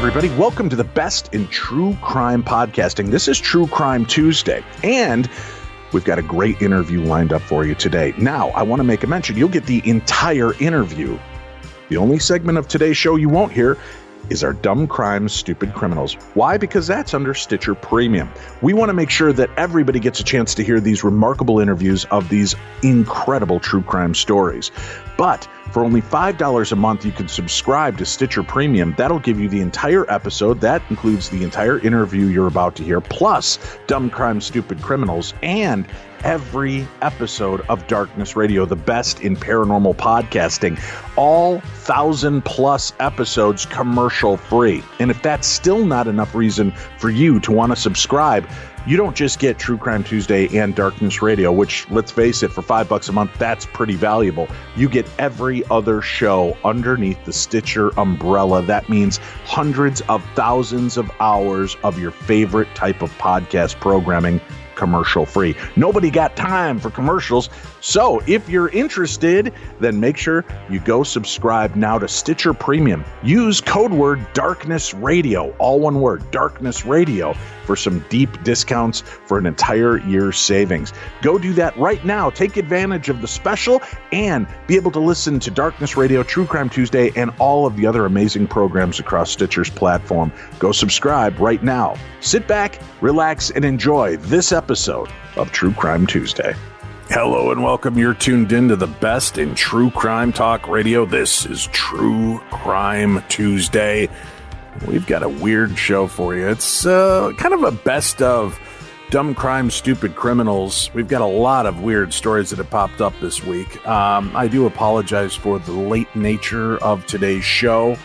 everybody. Welcome to the best in true crime podcasting. This is True Crime Tuesday, and we've got a great interview lined up for you today. Now, I want to make a mention. You'll get the entire interview. The only segment of today's show you won't hear is our Dumb Crimes, Stupid Criminals. Why? Because that's under Stitcher Premium. We want to make sure that everybody gets a chance to hear these remarkable interviews of these incredible true crime stories. But for only $5 a month, you can subscribe to Stitcher Premium. That'll give you the entire episode. That includes the entire interview you're about to hear, plus Dumb Crimes, Stupid Criminals, and every episode of Darkness Radio, the best in paranormal podcasting. All 1,000+ episodes commercial free. And if that's still not enough reason for you to want to subscribe, you don't just get True Crime Tuesday and Darkness Radio, which, let's face it, for $5 a month, that's pretty valuable. You get every other show underneath the Stitcher umbrella. That means hundreds of thousands of hours of your favorite type of podcast programming, commercial free. Nobody got time for commercials. So if you're interested, then make sure you go subscribe now to Stitcher Premium. Use code word Darkness Radio, all one word, Darkness Radio, for some deep discounts for an entire year's savings. Go do that right now. Take advantage of the special and be able to listen to Darkness Radio, True Crime Tuesday, and all of the other amazing programs across Stitcher's platform. Go subscribe right now. Sit back, relax, and enjoy this episode of True Crime Tuesday. Hello and welcome. You're tuned in to the best in true crime talk radio. This is True Crime Tuesday. We've got a weird show for you. It's kind of a best of Dumb Crimes, Stupid Criminals. We've got a lot of weird stories that have popped up this week. I do apologize for the late nature of today's show.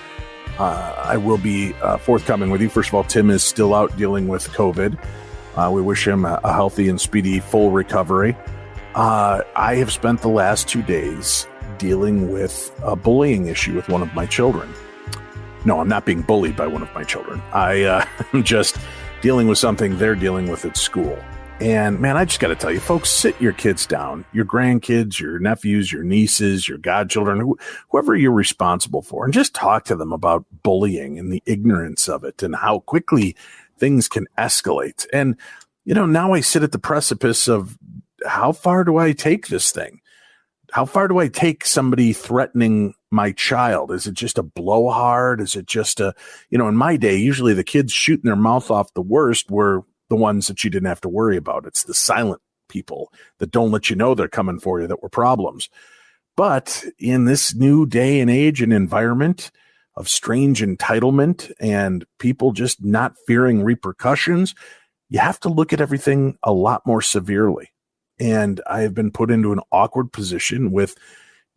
I will be forthcoming with you. First of all, Tim is still out dealing with COVID. We wish him a healthy and speedy full recovery. I have spent the last 2 days dealing with a bullying issue with one of my children. No, I'm not being bullied by one of my children. I am just dealing with something they're dealing with at school. And man, I just got to tell you, folks, sit your kids down, your grandkids, your nephews, your nieces, your godchildren, whoever you're responsible for, and just talk to them about bullying and the ignorance of it and how quickly things can escalate. And, you know, now I sit at the precipice of how far do I take this thing? How far do I take somebody threatening my child? Is it just a blowhard? Is it just a, you know, in my day, usually the kids shooting their mouth off the worst were the ones that you didn't have to worry about. It's the silent people that don't let you know they're coming for you that were problems. But in this new day and age and environment of strange entitlement and people just not fearing repercussions, you have to look at everything a lot more severely. And I have been put into an awkward position with,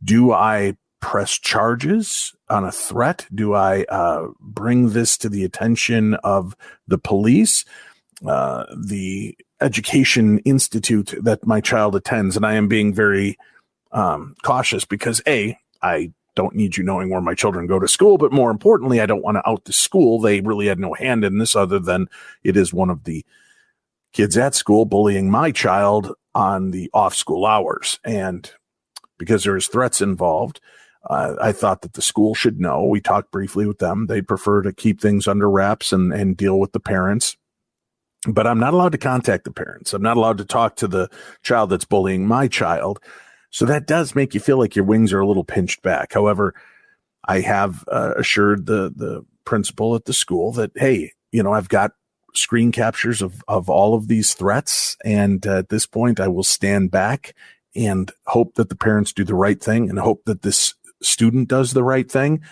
do I press charges on a threat? Do I bring this to the attention of the police, the education institute that my child attends? And I am being very cautious because, A, I don't need you knowing where my children go to school, but more importantly, I don't want to out the school. They really had no hand in this other than it is one of the kids at school bullying my child on the off-school hours. And because there's threats involved, I thought that the school should know. We talked briefly with them. They'd prefer to keep things under wraps and deal with the parents. But I'm not allowed to contact the parents. I'm not allowed to talk to the child that's bullying my child. So that does make you feel like your wings are a little pinched back. However, I have assured the principal at the school that, hey, you know, I've got screen captures of all of these threats. And at this point, I will stand back and hope that the parents do the right thing and hope that this student does the right thing.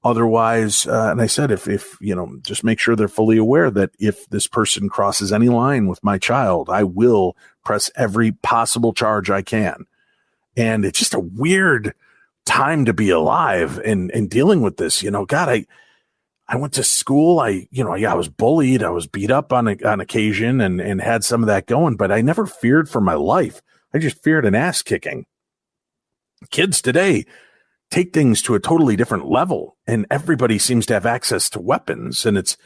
Otherwise, and I said, if, you know, just make sure they're fully aware that if this person crosses any line with my child, I will press every possible charge I can. And it's just a weird time to be alive and dealing with this. You know, God, I went to school. I was bullied. I was beat up on occasion and had some of that going, but I never feared for my life. I just feared an ass kicking. Kids today take things to a totally different level, and everybody seems to have access to weapons, and it's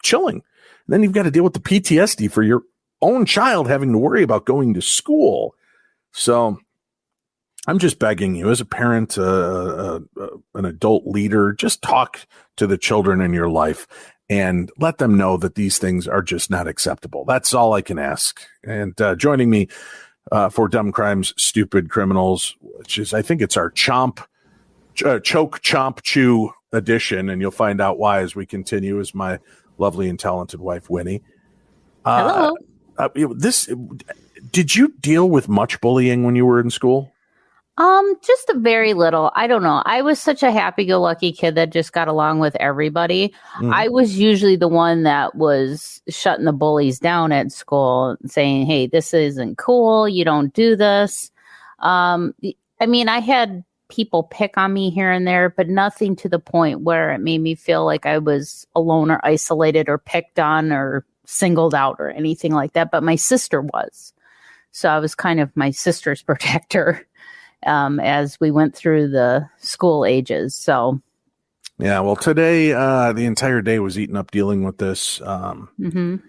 chilling. And then you've got to deal with the PTSD for your own child having to worry about going to school. So I'm just begging you, as a parent, an adult leader, just talk to the children in your life and let them know that these things are just not acceptable. That's all I can ask. And joining me for Dumb Crimes, Stupid Criminals, which is, I think it's our Choke Chomp Chew edition, and you'll find out why as we continue, is my lovely and talented wife, Winnie. Hello. Did you deal with much bullying when you were in school? Just a very little. I don't know. I was such a happy-go-lucky kid that just got along with everybody. I was usually the one that was shutting the bullies down at school, saying, "Hey, this isn't cool. You don't do this." I mean, I had people pick on me here and there, but nothing to the point where it made me feel like I was alone or isolated or picked on or singled out or anything like that. But my sister was. So I was kind of my sister's protector. As we went through the school ages. So, yeah, well, today, the entire day was eaten up dealing with this, and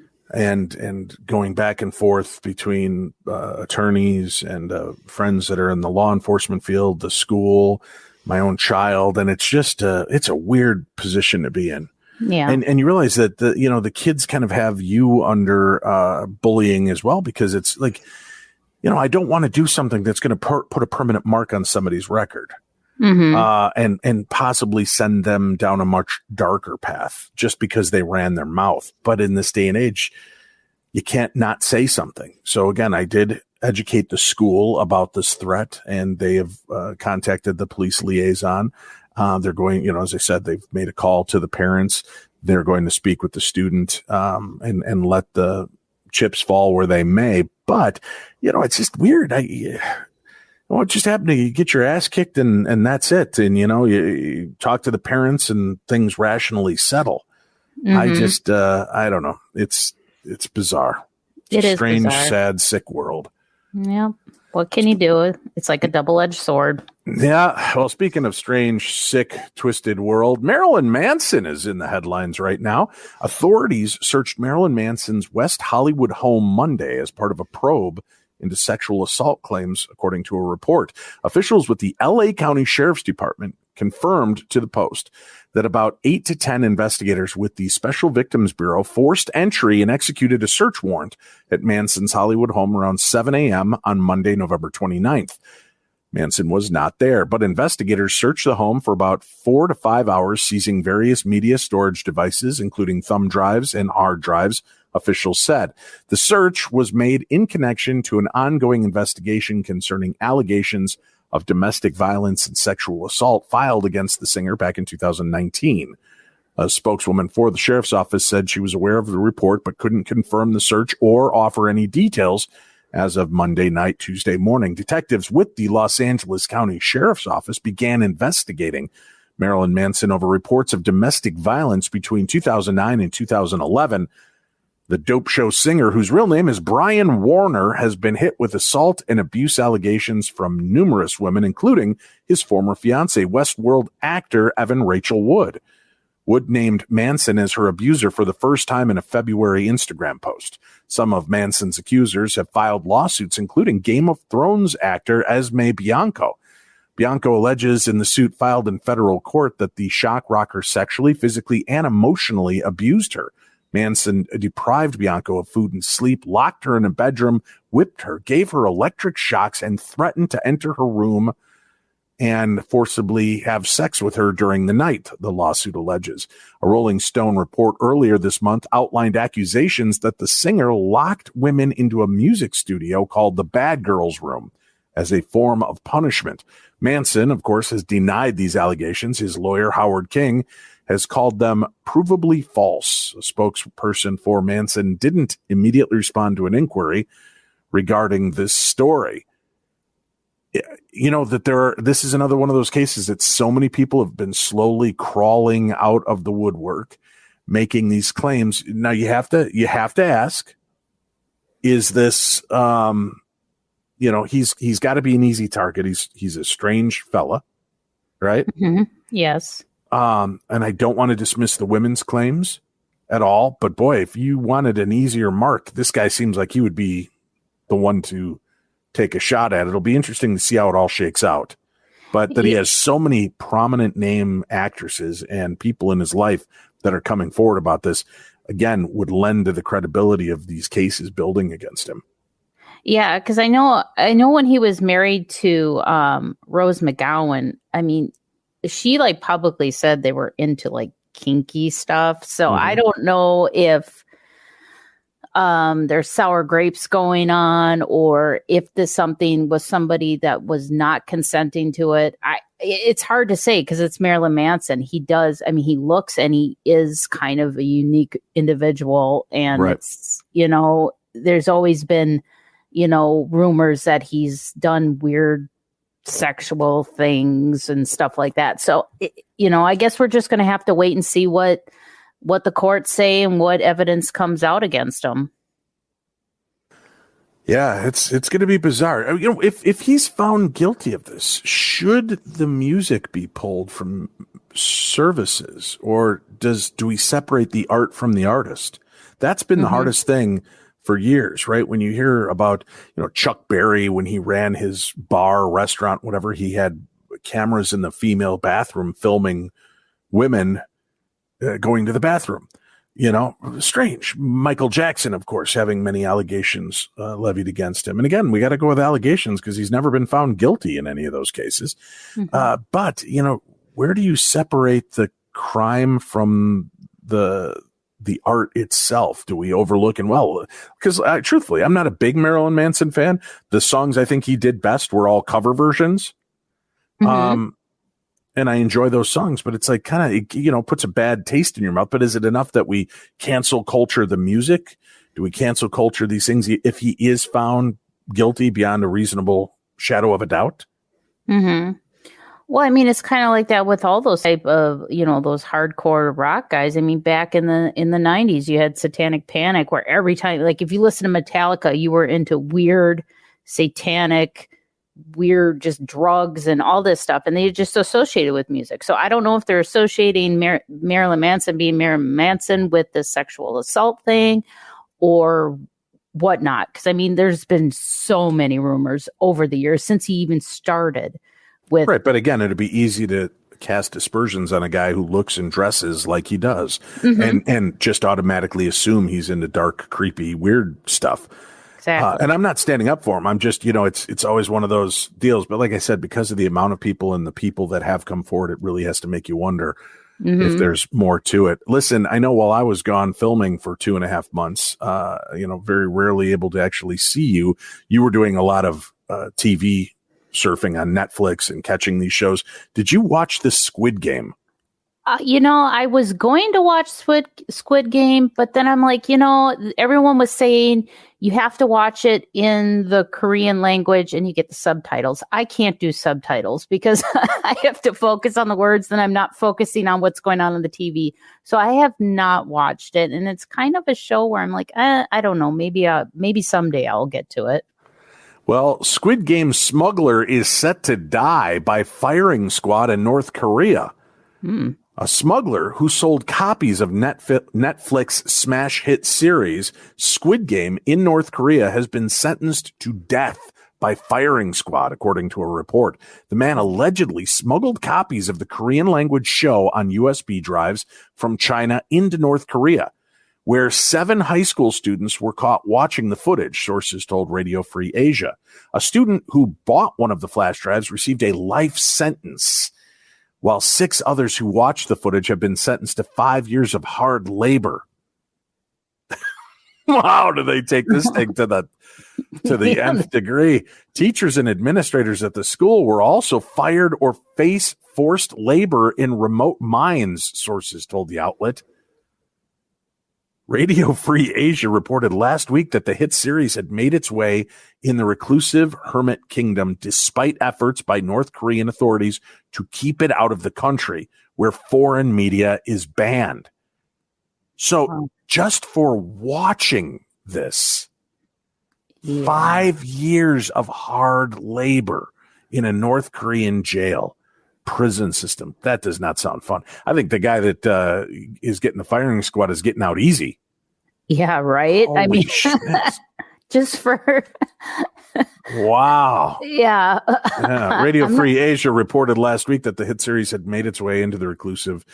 going back and forth between attorneys and friends that are in the law enforcement field, the school, my own child. And it's just, it's a weird position to be in. Yeah. And you realize that the kids kind of have you under bullying as well, because it's like, I don't want to do something that's going to put a permanent mark on somebody's record, and possibly send them down a much darker path just because they ran their mouth. But in this day and age, you can't not say something. So again, I did educate the school about this threat, and they have contacted the police liaison. They're going, as I said, they've made a call to the parents. They're going to speak with the student, and let the chips fall where they may. But, it's just weird. What just happened to you? You get your ass kicked and that's it. And, you talk to the parents and things rationally settle. I just, I don't know. It's bizarre. It is strange, bizarre. Sad, sick world. Yeah. What can you do? It's like a double-edged sword. Yeah. Well, speaking of strange, sick, twisted world, Marilyn Manson is in the headlines right now. Authorities searched Marilyn Manson's West Hollywood home Monday as part of a probe into sexual assault claims, according to a report. Officials with the LA County Sheriff's Department confirmed to the Post that about 8 to 10 investigators with the Special Victims Bureau forced entry and executed a search warrant at Manson's Hollywood home around 7 a.m. on Monday, November 29th. Manson was not there, but investigators searched the home for about 4 to 5 hours, seizing various media storage devices, including thumb drives and hard drives, officials said. The search was made in connection to an ongoing investigation concerning allegations of domestic violence and sexual assault filed against the singer back in 2019. A spokeswoman for the sheriff's office said she was aware of the report but couldn't confirm the search or offer any details. As of Monday night, Tuesday morning, detectives with the Los Angeles County Sheriff's Office began investigating Marilyn Manson over reports of domestic violence between 2009 and 2011. The dope show singer, whose real name is Brian Warner, has been hit with assault and abuse allegations from numerous women, including his former fiancée, Westworld actor Evan Rachel Wood. Wood named Manson as her abuser for the first time in a February Instagram post. Some of Manson's accusers have filed lawsuits, including Game of Thrones actor Esme Bianco. Bianco alleges in the suit filed in federal court that the shock rocker sexually, physically, and emotionally abused her. Manson deprived Bianco of food and sleep, locked her in a bedroom, whipped her, gave her electric shocks, and threatened to enter her room and forcibly have sex with her during the night, the lawsuit alleges. A Rolling Stone report earlier this month outlined accusations that the singer locked women into a music studio called the Bad Girls Room as a form of punishment. Manson, of course, has denied these allegations. His lawyer, Howard King, has called them provably false. A spokesperson for Manson didn't immediately respond to an inquiry regarding this story. This is another one of those cases that so many people have been slowly crawling out of the woodwork, making these claims. Now you have to ask, is this, he's got to be an easy target. He's a strange fella, right? Mm-hmm. Yes. And I don't want to dismiss the women's claims at all, but boy, if you wanted an easier mark, this guy seems like he would be the one to take a shot at it. It'll be interesting to see how it all shakes out. But that he has so many prominent name actresses and people in his life that are coming forward about this, again, would lend to the credibility of these cases building against him. Yeah, because I know when he was married to Rose McGowan, I mean, she like publicly said they were into like kinky stuff. So I don't know if there's sour grapes going on, or if this something was somebody that was not consenting to it. It's hard to say because it's Marilyn Manson. He looks and he is kind of a unique individual, and it's, there's always been, rumors that he's done weird sexual things and stuff like that. So, I guess we're just going to have to wait and see what the courts say and what evidence comes out against him. Yeah, it's going to be bizarre. If he's found guilty of this, should the music be pulled from services, or do we separate the art from the artist? That's been the hardest thing for years, right? When you hear about, Chuck Berry, when he ran his bar, restaurant, whatever, he had cameras in the female bathroom filming women going to the bathroom. Strange. Michael Jackson, of course, having many allegations levied against him. And again, we got to go with allegations because he's never been found guilty in any of those cases. But, where do you separate the crime from the art itself? Do we overlook because truthfully, I'm not a big Marilyn Manson fan. The songs I think he did best were all cover versions. And I enjoy those songs, but it's like kind of, puts a bad taste in your mouth. But is it enough that we cancel culture the music? Do we cancel culture these things if he is found guilty beyond a reasonable shadow of a doubt? Well, I mean, it's kind of like that with all those type of, those hardcore rock guys. I mean, back in the 90s, you had Satanic Panic, where every time, like if you listen to Metallica, you were into weird, satanic, weird just drugs and all this stuff, and they just associated with music. So I don't know if they're associating Marilyn Manson being Marilyn Manson with the sexual assault thing or whatnot, because I mean there's been so many rumors over the years since he even started with but again, it'd be easy to cast aspersions on a guy who looks and dresses like he does and just automatically assume he's into dark, creepy, weird stuff. Exactly. And I'm not standing up for him. I'm just, it's always one of those deals. But like I said, because of the amount of people and the people that have come forward, it really has to make you wonder if there's more to it. Listen, I know while I was gone filming for 2.5 months, very rarely able to actually see you, you were doing a lot of TV surfing on Netflix and catching these shows. Did you watch the Squid Game? I was going to watch Squid Game, but then I'm like, everyone was saying you have to watch it in the Korean language and you get the subtitles. I can't do subtitles because I have to focus on the words, and I'm not focusing on what's going on the TV. So I have not watched it, and it's kind of a show where I'm like, I don't know, maybe someday I'll get to it. Well, Squid Game smuggler is set to die by firing squad in North Korea. A smuggler who sold copies of Netflix smash hit series Squid Game in North Korea has been sentenced to death by firing squad, according to a report. The man allegedly smuggled copies of the Korean language show on USB drives from China into North Korea, where 7 high school students were caught watching the footage, sources told Radio Free Asia. A student who bought one of the flash drives received a life sentence, while 6 others who watched the footage have been sentenced to 5 years of hard labor. Wow, do they take this thing to the nth degree? Teachers and administrators at the school were also fired or face forced labor in remote mines, sources told the outlet. Radio Free Asia reported last week that the hit series had made its way in the reclusive Hermit Kingdom despite efforts by North Korean authorities to keep it out of the country, where foreign media is banned. So just for watching this, 5 years of hard labor in a North Korean jail prison system. That does not sound fun. I think the guy that is getting the firing squad is getting out easy. Yeah, right. Holy I mean, shit. just for Wow. yeah. Radio Free Asia reported last week that the hit series had made its way into the reclusive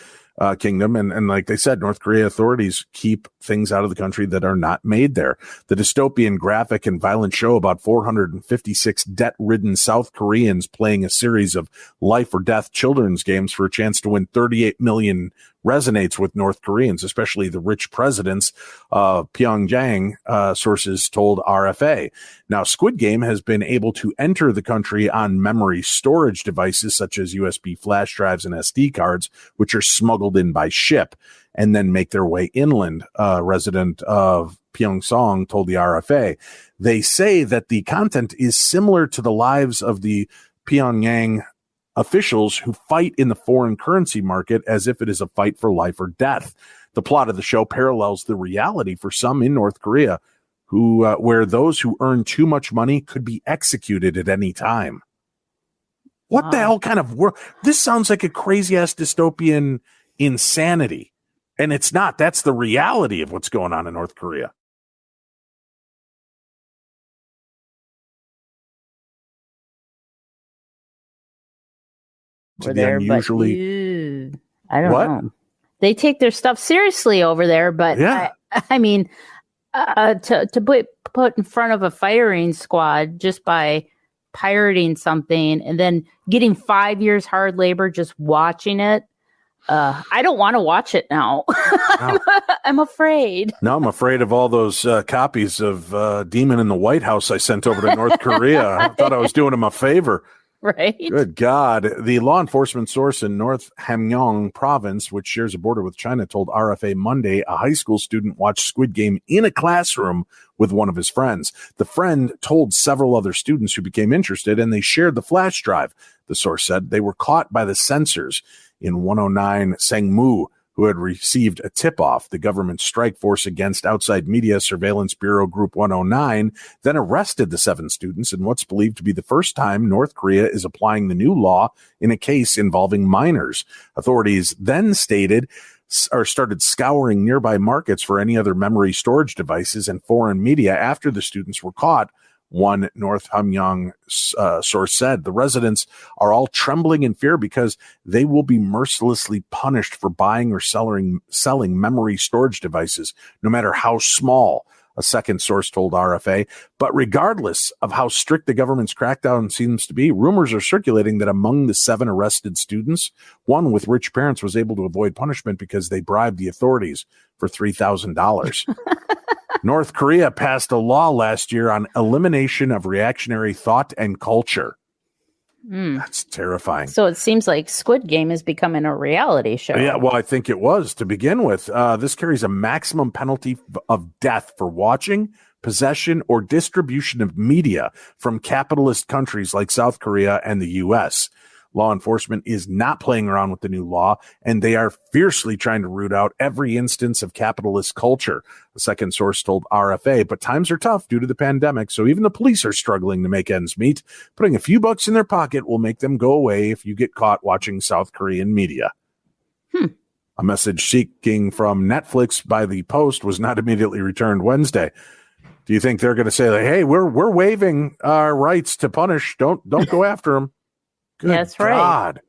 kingdom. And like they said, North Korea authorities keep things out of the country that are not made there. The dystopian, graphic, and violent show about 456 debt-ridden South Koreans playing a series of life or death children's games for a chance to win 38 million resonates with North Koreans, especially the rich presidents of Pyongyang, sources told RFA. Now, Squid Game has been able to enter the country on memory storage devices such as USB flash drives and SD cards, which are smuggled in by ship and then make their way inland. Resident of Pyeongchang told the RFA. They say that the content is similar to the lives of the Pyongyang officials who fight in the foreign currency market as if it is a fight for life or death. The plot of the show parallels the reality for some in North Korea, who where those who earn too much money could be executed at any time. What the hell kind of world? This sounds like a crazy ass dystopian insanity, and it's not. That's the reality of what's going on in North Korea. I don't know. They take their stuff seriously over there, but yeah. I mean, to put in front of a firing squad just by pirating something and then getting 5 years hard labor just watching it. I don't want to watch it now. No. I'm afraid. No, I'm afraid of all those copies of Demon in the White House I sent over to North Korea. I thought I was doing them a favor. Right. Good God. The law enforcement source in North Hamgyong province, which shares a border with China, told RFA Monday a high school student watched Squid Game in a classroom with one of his friends. The friend told several other students who became interested, and they shared the flash drive. The source said they were caught by the censors in 109 Sangmu, who had received a tip-off. The government strike force against outside media surveillance bureau Group 109 then arrested the 7 students in what's believed to be the first time North Korea is applying the new law in a case involving minors. Authorities then started scouring nearby markets for any other memory storage devices and foreign media after the students were caught. One North Hamgyong source said the residents are all trembling in fear because they will be mercilessly punished for buying or selling memory storage devices, no matter how small, a second source told RFA. But regardless of how strict the government's crackdown seems to be, rumors are circulating that among the 7 arrested students, one with rich parents was able to avoid punishment because they bribed the authorities for $3,000. North Korea passed a law last year on elimination of reactionary thought and culture. That's terrifying. So it seems like Squid Game is becoming a reality show. Yeah, well, I think it was to begin with. This carries a maximum penalty of death for watching, possession, or distribution of media from capitalist countries like South Korea and the U.S. Law enforcement is not playing around with the new law, and they are fiercely trying to root out every instance of capitalist culture, a second source told RFA. But times are tough due to the pandemic, so even the police are struggling to make ends meet. Putting a few bucks in their pocket will make them go away if you get caught watching South Korean media. A message seeking from Netflix by the Post was not immediately returned Wednesday. Do you think they're going to say, like, hey, we're waiving our rights to punish. Don't go after them. Good that's right. God.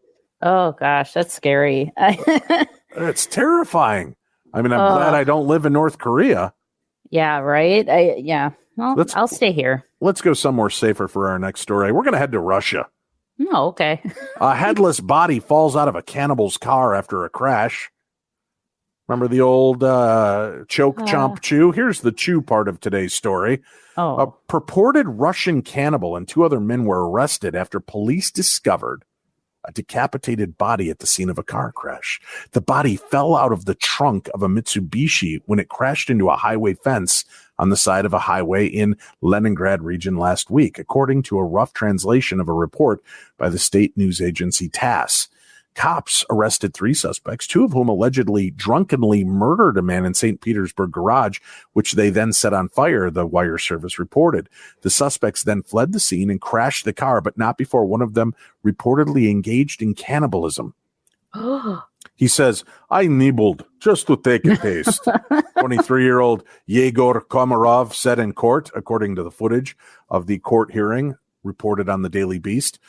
Oh, gosh, that's scary. It's terrifying. I mean, I'm glad I don't live in North Korea. Yeah, right? Well, I'll stay here. Let's go somewhere safer for our next story. We're going to head to Russia. Oh, okay. A headless body falls out of a cannibal's car after a crash. Remember the old choke, chomp, chew? Here's the chew part of today's story. A purported Russian cannibal and 2 other men were arrested after police discovered a decapitated body at the scene of a car crash. The body fell out of the trunk of a Mitsubishi when it crashed into a highway fence on the side of a highway in Leningrad region last week, according to a rough translation of a report by the state news agency TASS. Cops arrested 3 suspects, 2 of whom allegedly drunkenly murdered a man in St. Petersburg garage, which they then set on fire, the wire service reported. The suspects then fled the scene and crashed the car, but not before one of them reportedly engaged in cannibalism. He says, I nibbled just to take a taste. 23-year-old Yegor Komarov said in court, according to the footage of the court hearing reported on the Daily Beast.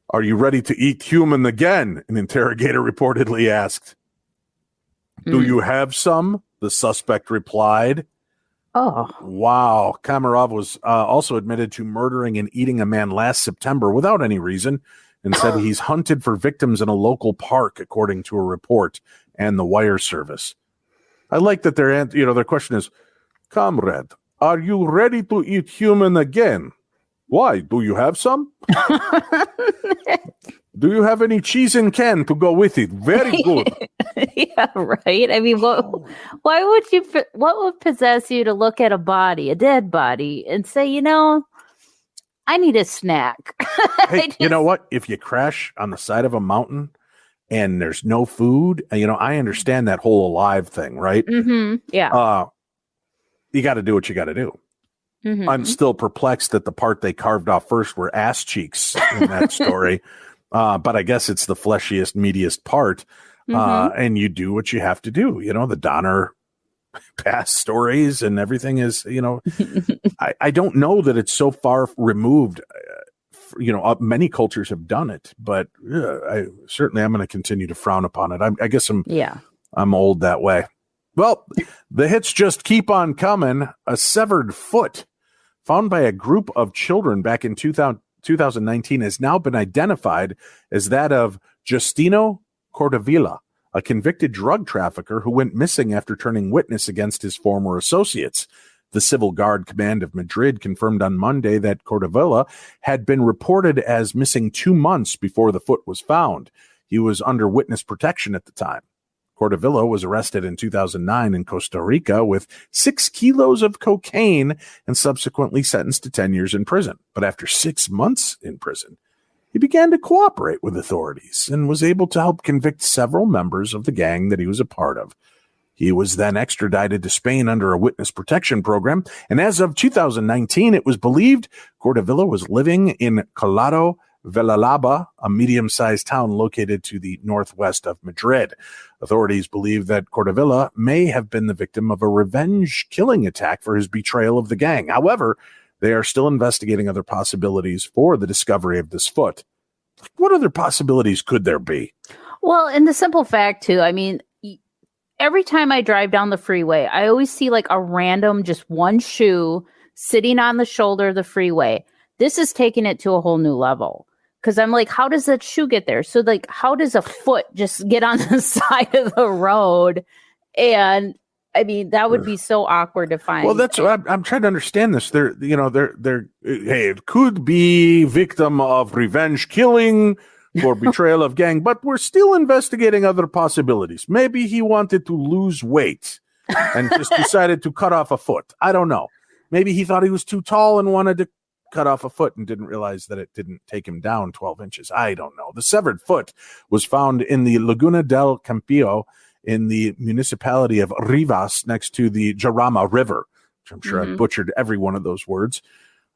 Are you ready to eat human again? An interrogator reportedly asked. Do you have some? The suspect replied. Oh. Wow. Komarov was also admitted to murdering and eating a man last September without any reason and said he's hunted for victims in a local park, according to a report and the wire service. I like that their question is, comrade, are you ready to eat human again? Why? Do you have some? Do you have any cheese in can to go with it? Very good. Yeah, right. I mean, what would possess you to look at a dead body, and say, I need a snack? Hey, you know what? If you crash on the side of a mountain and there's no food, I understand that whole alive thing, right? Mm-hmm. Yeah. You got to do what you got to do. Mm-hmm. I'm still perplexed that the part they carved off first were ass cheeks in that story. But I guess it's the fleshiest, meatiest part. And you do what you have to do. The Donner past stories and everything is, I don't know that it's so far removed. Many cultures have done it, but I'm going to continue to frown upon it. I guess I'm old that way. Well, the hits just keep on coming. A severed foot found by a group of children back in 2019 has now been identified as that of Justino Cordovilla, a convicted drug trafficker who went missing after turning witness against his former associates. The Civil Guard Command of Madrid confirmed on Monday that Cordovilla had been reported as missing 2 months before the foot was found. He was under witness protection at the time. Cordovilla was arrested in 2009 in Costa Rica with 6 kilos of cocaine and subsequently sentenced to 10 years in prison. But after 6 months in prison, he began to cooperate with authorities and was able to help convict several members of the gang that he was a part of. He was then extradited to Spain under a witness protection program, and as of 2019, it was believed Cordovilla was living in Collado Villalaba, a medium-sized town located to the northwest of Madrid. Authorities believe that Cordovilla may have been the victim of a revenge killing attack for his betrayal of the gang. However, they are still investigating other possibilities for the discovery of this foot. What other possibilities could there be? Well, and the simple fact, too, I mean, every time I drive down the freeway, I always see like a random, just one shoe sitting on the shoulder of the freeway. This is taking it to a whole new level. Because I'm like, how does that shoe get there? So, like, how does a foot just get on the side of the road? And I mean, that would be so awkward to find. Well, that's what I'm trying to understand this. Hey, it could be victim of revenge killing or betrayal of gang, but we're still investigating other possibilities. Maybe he wanted to lose weight and just decided to cut off a foot. I don't know. Maybe he thought he was too tall and wanted to cut off a foot and didn't realize that it didn't take him down 12 inches. I don't know. The severed foot was found in the Laguna del Campillo in the municipality of Rivas next to the Jarama River, which I'm sure I butchered every one of those words.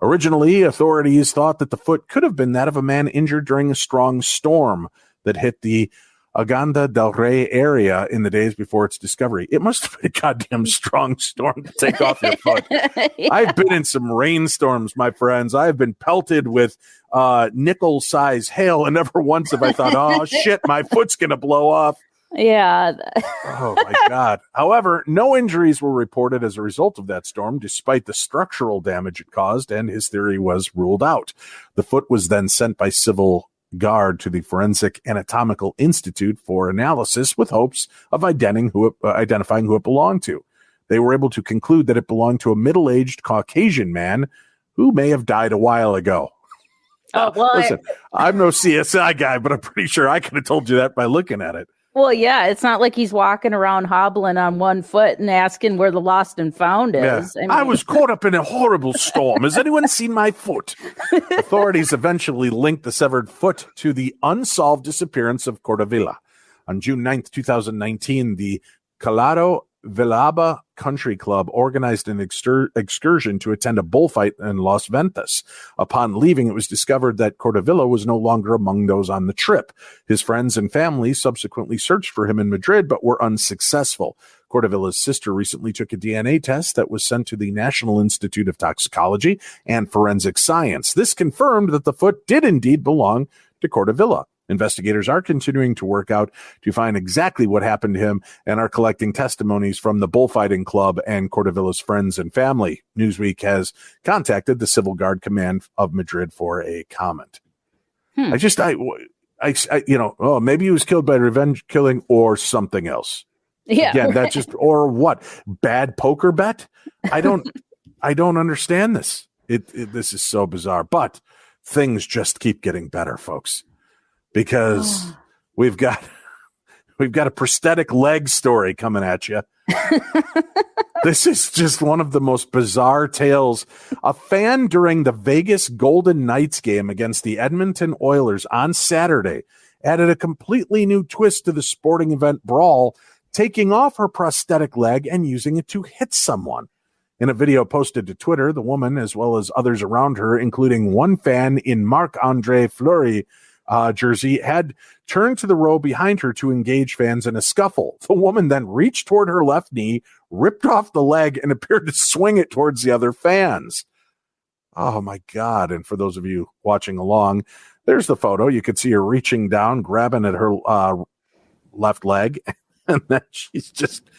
Originally, authorities thought that the foot could have been that of a man injured during a strong storm that hit the Aganda del Rey area in the days before its discovery. It must have been a goddamn strong storm to take off your foot. Yeah. I've been in some rainstorms, my friends. I've been pelted with nickel-size hail, and never once have I thought, oh, shit, my foot's going to blow off. Yeah. Oh, my God. However, no injuries were reported as a result of that storm, despite the structural damage it caused, and his theory was ruled out. The foot was then sent by Civil Guard to the Forensic Anatomical Institute for analysis with hopes of identifying who it belonged to. They were able to conclude that it belonged to a middle-aged Caucasian man who may have died a while ago. Oh, well, listen, I'm no CSI guy, but I'm pretty sure I could have told you that by looking at it. Well, yeah, it's not like he's walking around hobbling on one foot and asking where the lost and found is. Yeah. I was caught up in a horrible storm. Has anyone seen my foot? Authorities eventually linked the severed foot to the unsolved disappearance of Cordovilla. On June 9th, 2019, the Collado Villalba Country Club organized an excursion to attend a bullfight in Las Ventas. Upon leaving, it was discovered that Cordovilla was no longer among those on the trip. His friends and family subsequently searched for him in Madrid, but were unsuccessful. Cordovilla's sister recently took a DNA test that was sent to the National Institute of Toxicology and Forensic Science. This confirmed that the foot did indeed belong to Cordovilla. Investigators are continuing to work out to find exactly what happened to him and are collecting testimonies from the bullfighting club and Cordovilla's friends and family. Newsweek has contacted the Civil Guard Command of Madrid for a comment. Maybe he was killed by revenge killing or something else. Yeah. Again, that's just, or what? Bad poker bet? I don't understand this. This is so bizarre, but things just keep getting better, folks. Because we've got a prosthetic leg story coming at you. This is just one of the most bizarre tales. A fan during the Vegas Golden Knights game against the Edmonton Oilers on Saturday added a completely new twist to the sporting event brawl, taking off her prosthetic leg and using it to hit someone. In a video posted to Twitter, the woman, as well as others around her, including one fan in Marc-Andre Fleury jersey, had turned to the row behind her to engage fans in a scuffle. The woman then reached toward her left knee, ripped off the leg, and appeared to swing it towards the other fans. Oh, my God. And for those of you watching along, there's the photo. You could see her reaching down, grabbing at her left leg, and then she's just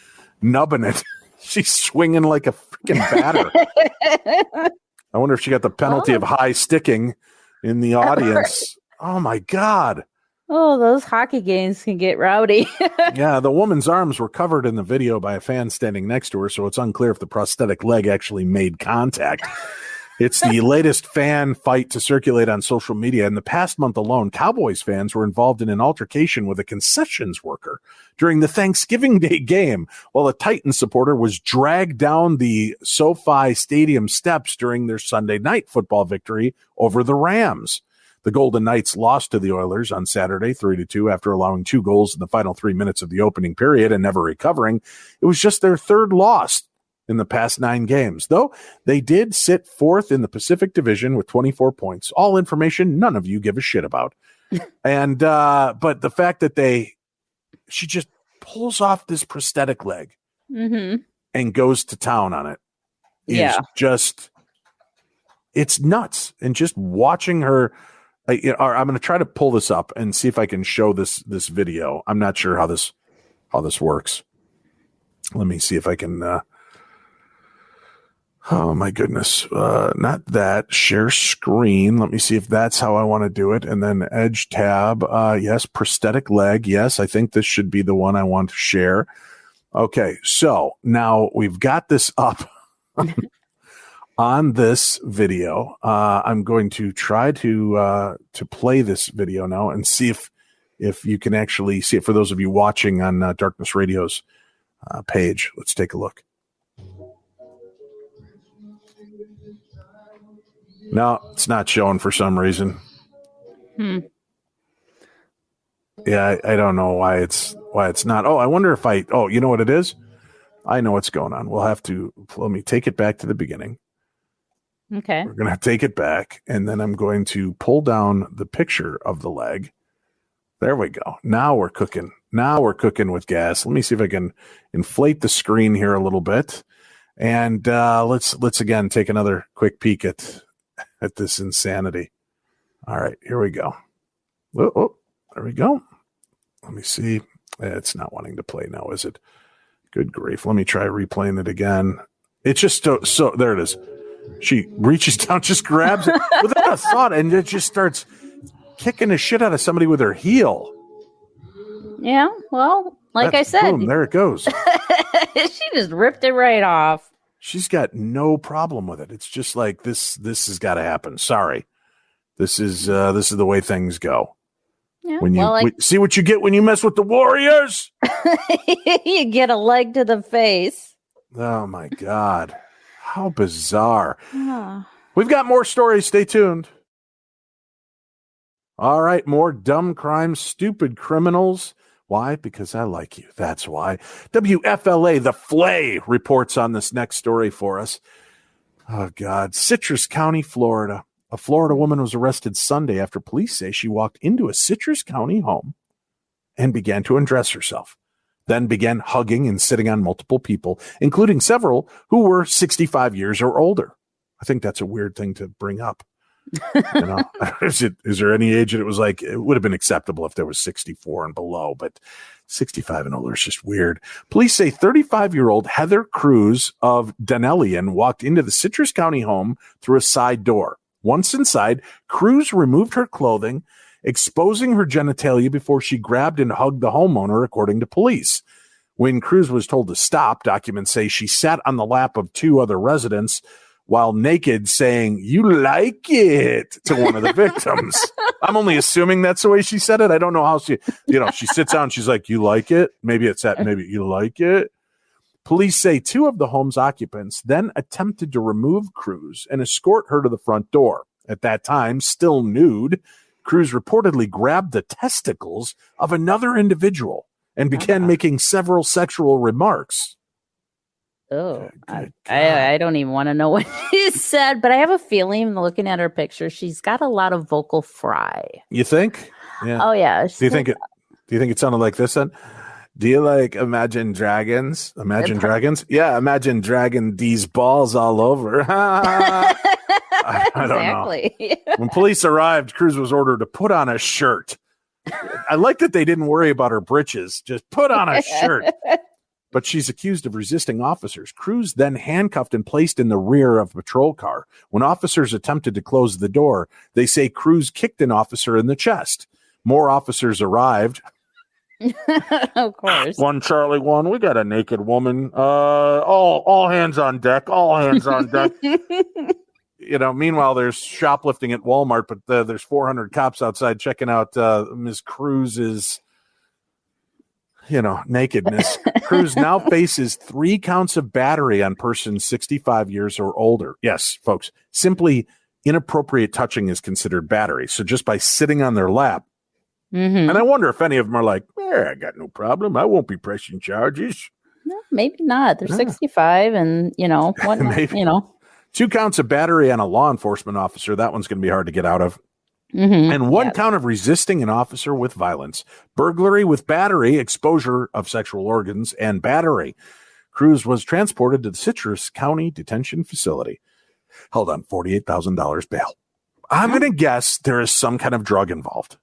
nubbing it. She's swinging like a freaking batter. I wonder if she got the penalty of high sticking in the audience. Oh, my God. Oh, those hockey games can get rowdy. Yeah, the woman's arms were covered in the video by a fan standing next to her, so it's unclear if the prosthetic leg actually made contact. It's the latest fan fight to circulate on social media. In the past month alone, Cowboys fans were involved in an altercation with a concessions worker during the Thanksgiving Day game, while a Titans supporter was dragged down the SoFi Stadium steps during their Sunday night football victory over the Rams. The Golden Knights lost to the Oilers on Saturday 3-2 after allowing 2 goals in the final 3 minutes of the opening period and never recovering. It was just their third loss in the past 9 games, though they did sit 4th in the Pacific Division with 24 points. All information none of you give a shit about. And but the fact that she just pulls off this prosthetic leg and goes to town on it is just, it's nuts. And just watching her, I'm going to try to pull this up and see if I can show this video. I'm not sure how this works. Let me see if I can. Oh my goodness. Not that. Share screen. Let me see if that's how I want to do it. And then Edge tab. Yes. Prosthetic leg. Yes. I think this should be the one I want to share. Okay. So now we've got this up on this video. I'm going to try to play this video now and see if you can actually see it for those of you watching on Darkness Radio's page. Let's take a look. No, it's not showing for some reason. Yeah, I don't know why it's not. Oh, I wonder if you know what it is? I know what's going on. Let me take it back to the beginning. Okay. We're going to take it back, and then I'm going to pull down the picture of the leg. There we go. Now we're cooking. Now we're cooking with gas. Let me see if I can inflate the screen here a little bit. And let's again take another quick peek at this insanity. All right, here we go. Oh, there we go. Let me see. It's not wanting to play now, is it? Good grief. Let me try replaying it again. It's just so there it is. She reaches down, just grabs it without a thought, and it just starts kicking the shit out of somebody with her heel. Yeah, well, I said. Boom, there it goes. She just ripped it right off. She's got no problem with it. It's just like this has got to happen. Sorry. This is the way things go. Yeah, when you see what you get when you mess with the Warriors. You get a leg to the face. Oh my God. How bizarre. We've got more stories. Stay tuned. All right, more dumb crimes, stupid criminals. Why? Because I like you. That's why. WFLA, The Flay, reports on this next story for us. Oh, God. Citrus County, Florida. A Florida woman was arrested Sunday after police say she walked into a Citrus County home and began to undress herself, then began hugging and sitting on multiple people, including several who were 65 years or older. I think that's a weird thing to bring up. You know, is there any age that it was like, it would have been acceptable if there was 64 and below, but 65 and older is just weird. Police say 35-year-old Heather Cruz of Dunellian walked into the Citrus County home through a side door. Once inside, Cruz removed her clothing, exposing her genitalia before she grabbed and hugged the homeowner, according to police. When Cruz was told to stop, documents say she sat on the lap of two other residents while naked, saying, "You like it," to one of the victims. I'm only assuming that's the way she said it. I don't know how she sits down. She's like, "You like it?" Maybe it's that, maybe "You like it." Police say two of the home's occupants then attempted to remove Cruz and escort her to the front door. At that time, still nude, Cruz reportedly grabbed the testicles of another individual and began making several sexual remarks. Oh, I don't even want to know what she said, but I have a feeling looking at her picture, she's got a lot of vocal fry. You think? Yeah. Oh yeah. Do you think it sounded like this then? Do you like Imagine Dragons? Imagine Dragons? Yeah, Imagine dragging these balls all over. I don't know. When police arrived, Cruz was ordered to put on a shirt. I like that they didn't worry about her britches. Just put on a shirt. But she's accused of resisting officers. Cruz then handcuffed and placed in the rear of a patrol car. When officers attempted to close the door, they say Cruz kicked an officer in the chest. More officers arrived. Of course. 1 Charlie 1, we got a naked woman. All hands on deck. All hands on deck. Meanwhile, there's shoplifting at Walmart, but there's 400 cops outside checking out Ms. Cruz's nakedness. Cruz now faces 3 counts of battery on persons 65 years or older. Yes, folks, simply inappropriate touching is considered battery. So just by sitting on their lap, and I wonder if any of them are like, I got no problem. I won't be pressing charges. No, maybe not. They're 65 and, whatnot, 2 counts of battery on a law enforcement officer. That one's going to be hard to get out of. And 1 count of resisting an officer with violence, burglary with battery, exposure of sexual organs, and battery. Cruz was transported to the Citrus County Detention Facility. Held on $48,000 bail. I'm going to guess there is some kind of drug involved.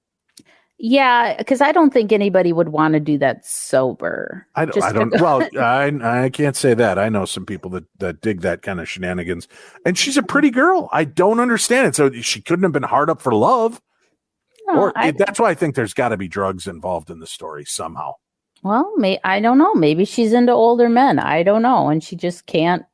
Yeah, because I don't think anybody would want to do that sober. I can't say that. I know some people that dig that kind of shenanigans. And she's a pretty girl. I don't understand it. So she couldn't have been hard up for love. No, that's why I think there's got to be drugs involved in the story somehow. Well, I don't know. Maybe she's into older men. I don't know. And she just can't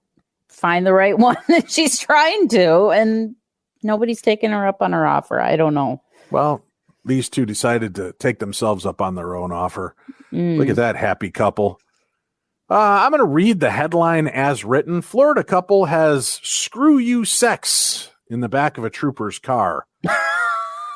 find the right one that she's trying to. And nobody's taking her up on her offer. I don't know. Well, these two decided to take themselves up on their own offer. Look at that happy couple. I'm going to read the headline as written. Florida couple has screw you sex in the back of a trooper's car.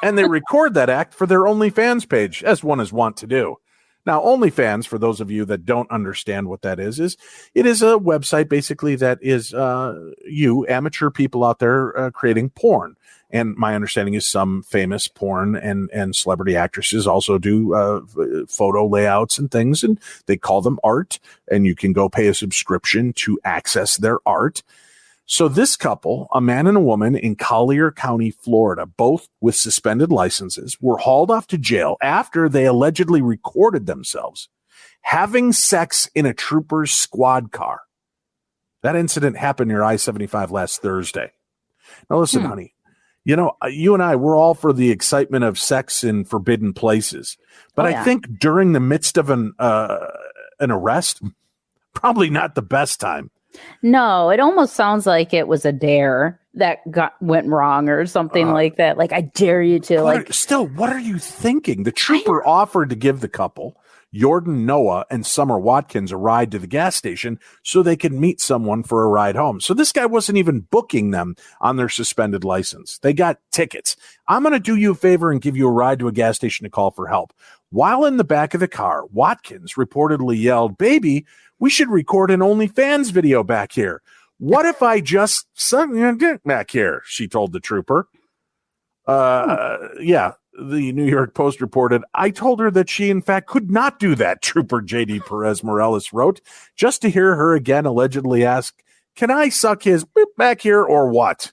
And they record that act for their OnlyFans page, as one is wont to do. Now, OnlyFans, for those of you that don't understand what that is it is a website basically that is you, amateur people out there creating porn. And my understanding is some famous porn and celebrity actresses also do photo layouts and things, and they call them art, and you can go pay a subscription to access their art. So this couple, a man and a woman in Collier County, Florida, both with suspended licenses, were hauled off to jail after they allegedly recorded themselves having sex in a trooper's squad car. That incident happened near I-75 last Thursday. Now listen, honey. You and I, we're all for the excitement of sex in forbidden places. But I think during the midst of an arrest, probably not the best time. No, it almost sounds like it was a dare that went wrong or something like that. Like, I dare you to. What are you thinking? The trooper offered to give the couple Jordan Noah and Summer Watkins a ride to the gas station so they could meet someone for a ride home. So this guy wasn't even booking them on their suspended license. They got tickets. I'm going to do you a favor and give you a ride to a gas station to call for help. While in the back of the car, Watkins reportedly yelled, "Baby, we should record an OnlyFans video back here. What if I just suck your dick back here?" she told the trooper. Yeah, the New York Post reported, "I told her that she, in fact, could not do that," Trooper J.D. Perez Morales wrote, just to hear her again allegedly ask, "Can I suck his boop back here or what?"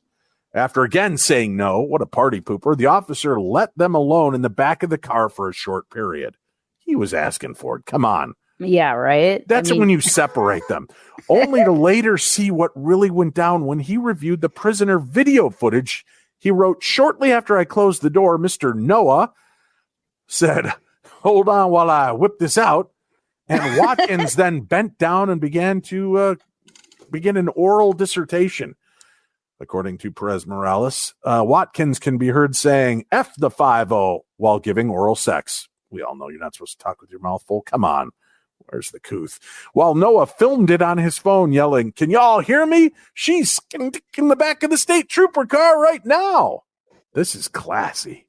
After again saying no, what a party pooper, the officer let them alone in the back of the car for a short period. He was asking for it. Come on. Yeah, right? That's when you separate them, only to later see what really went down when he reviewed the prisoner video footage. He wrote, "Shortly after I closed the door, Mr. Noah said, 'Hold on while I whip this out.' And Watkins then bent down and began to begin an oral dissertation." According to Perez Morales, Watkins can be heard saying "F the 5-0" while giving oral sex. We all know you're not supposed to talk with your mouth full. Come on. Where's the couth? While Noah filmed it on his phone, yelling, "Can y'all hear me? She's in the back of the state trooper car right now." This is classy.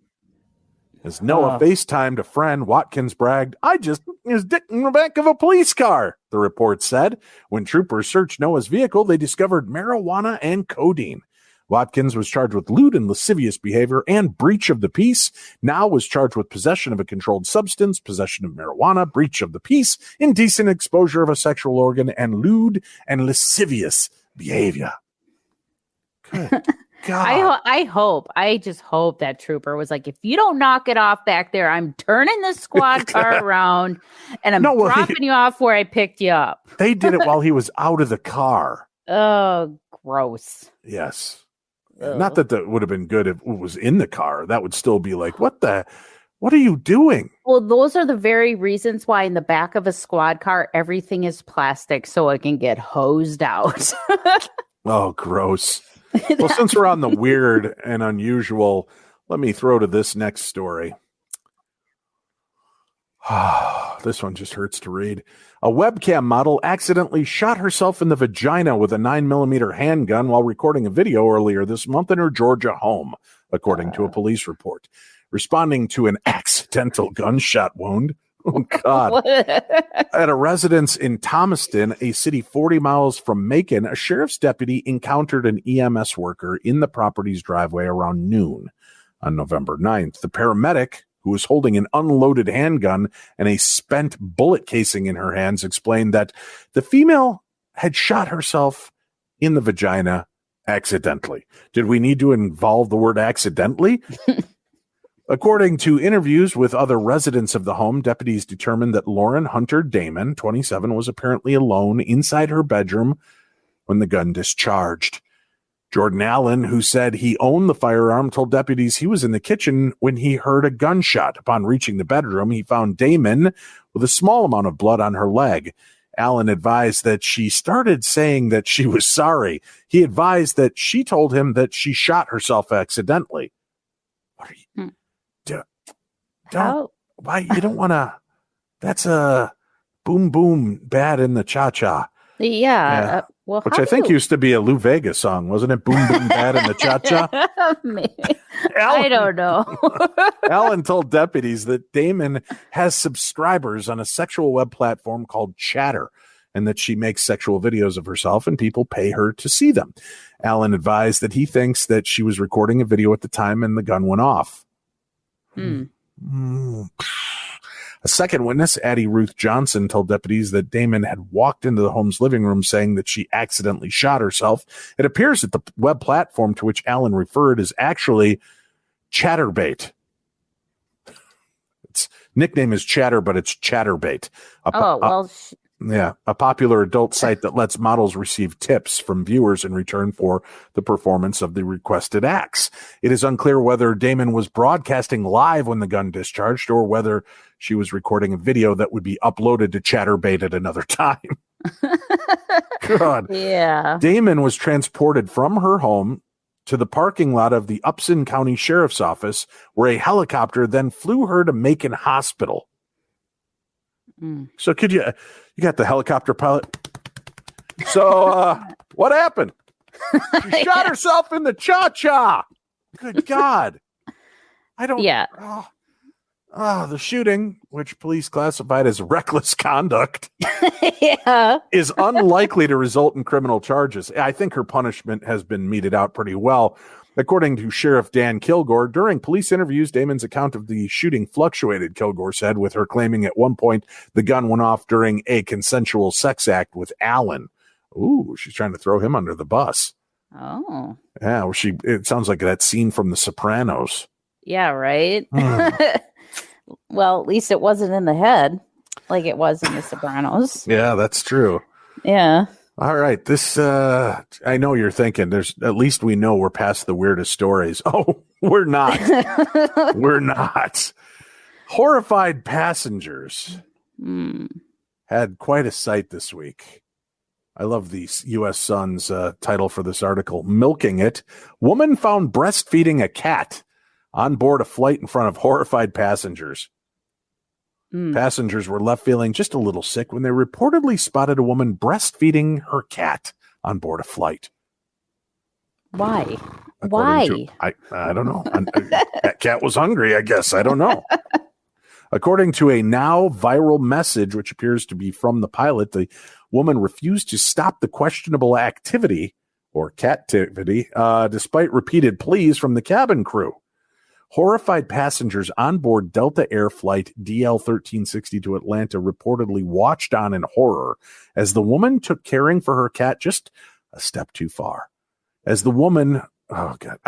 As Noah FaceTimed a friend, Watkins bragged, "I just his dick in the back of a police car," the report said. When troopers searched Noah's vehicle, they discovered marijuana and codeine. Watkins was charged with lewd and lascivious behavior and breach of the peace. Now was charged with possession of a controlled substance, possession of marijuana, breach of the peace, indecent exposure of a sexual organ, and lewd and lascivious behavior. Good God. I just hope that trooper was like, "If you don't knock it off back there, I'm turning the squad car around and I'm dropping you off where I picked you up." They did it while he was out of the car. Oh, gross. Yes. Not that would have been good if it was in the car. That would still be like, what are you doing? Well, those are the very reasons why in the back of a squad car, everything is plastic so it can get hosed out. Oh, gross. Well, since we're on the weird and unusual, let me throw to this next story. This one just hurts to read. A webcam model accidentally shot herself in the vagina with a 9mm handgun while recording a video earlier this month in her Georgia home, according to a police report. Responding to an accidental gunshot wound, oh God, at a residence in Thomaston, a city 40 miles from Macon, a sheriff's deputy encountered an EMS worker in the property's driveway around noon on November 9th. The paramedic, who was holding an unloaded handgun and a spent bullet casing in her hands, explained that the female had shot herself in the vagina accidentally. Did we need to involve the word accidentally? According to interviews with other residents of the home, deputies determined that Lauren Hunter Damon, 27, was apparently alone inside her bedroom when the gun discharged. Jordan Allen, who said he owned the firearm, told deputies he was in the kitchen when he heard a gunshot. Upon reaching the bedroom, he found Damon with a small amount of blood on her leg. Allen advised that she started saying that she was sorry. He advised that she told him that she shot herself accidentally. What are you? Don't. Why you don't want to? That's a boom boom bad in the cha cha. Yeah. Well, which I think used to be a Lou Vega song, wasn't it? Boom boom bad in the cha cha. I don't know. Allen told deputies that Damon has subscribers on a sexual web platform called Chatter, and that she makes sexual videos of herself and people pay her to see them. Allen advised that he thinks that she was recording a video at the time and the gun went off. A second witness, Addie Ruth Johnson, told deputies that Damon had walked into the home's living room saying that she accidentally shot herself. It appears that the web platform to which Allen referred is actually Chatterbait. Its nickname is Chatter, but it's Chatterbait. A popular adult site that lets models receive tips from viewers in return for the performance of the requested acts. It is unclear whether Damon was broadcasting live when the gun discharged or whether she was recording a video that would be uploaded to Chatterbait at another time. God. Yeah. Damon was transported from her home to the parking lot of the Upson County Sheriff's Office, where a helicopter then flew her to Macon Hospital. So you got the helicopter pilot. So what happened? She shot herself in the cha-cha. Good God. I don't. Yeah. The shooting, which police classified as reckless conduct, is unlikely to result in criminal charges. I think her punishment has been meted out pretty well. According to Sheriff Dan Kilgore, during police interviews, Damon's account of the shooting fluctuated, Kilgore said, with her claiming at one point the gun went off during a consensual sex act with Alan. Ooh, she's trying to throw him under the bus. Oh. Yeah, well, it sounds like that scene from The Sopranos. Yeah, right? Well, at least it wasn't in the head like it was in The Sopranos. Yeah, that's true. Yeah. All right. This, I know you're thinking at least we know we're past the weirdest stories. Oh, we're not. We're not. Horrified passengers had quite a sight this week. I love the U.S. Sun's title for this article. Milking It. Woman found breastfeeding a cat on board a flight in front of horrified passengers. Passengers were left feeling just a little sick when they reportedly spotted a woman breastfeeding her cat on board a flight. Why? I don't know. That cat was hungry, I guess. I don't know. According to a now viral message, which appears to be from the pilot, the woman refused to stop the questionable activity or cattivity, despite repeated pleas from the cabin crew. Horrified passengers on board Delta Air flight DL-1360 to Atlanta reportedly watched on in horror as the woman took caring for her cat just a step too far. As the woman, oh God,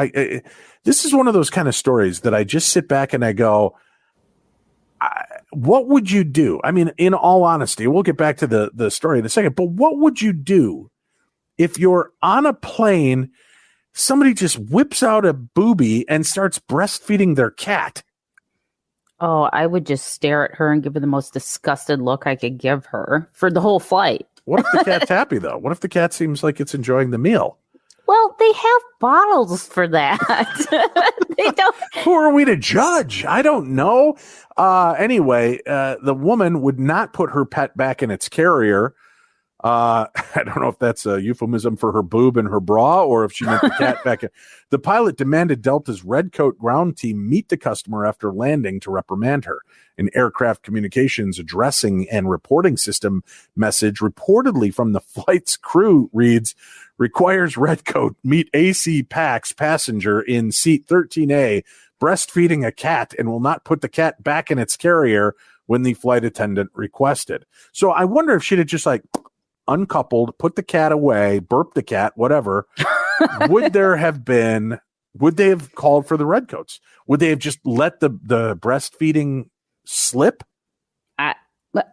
this is one of those kind of stories that I just sit back and I go, what would you do? I mean, in all honesty, we'll get back to the story in a second, but what would you do if you're on a plane, somebody just whips out a boobie and starts breastfeeding their cat? Oh, I would just stare at her and give her the most disgusted look I could give her for the whole flight. What if the cat's happy, though? What if the cat seems like it's enjoying the meal? Well, they have bottles for that. They don't. Who are we to judge? I don't know. Anyway, the woman would not put her pet back in its carrier. I don't know if that's a euphemism for her boob and her bra or if she meant the cat back in. The pilot demanded Delta's Redcoat ground team meet the customer after landing to reprimand her. An aircraft communications addressing and reporting system message reportedly from the flight's crew reads, requires Redcoat meet AC Pax passenger in seat 13A breastfeeding a cat and will not put the cat back in its carrier when the flight attendant requested. So I wonder if she'd have just uncoupled, put the cat away, burp the cat, whatever. Would they have called for the Redcoats? Would they have just let the breastfeeding slip?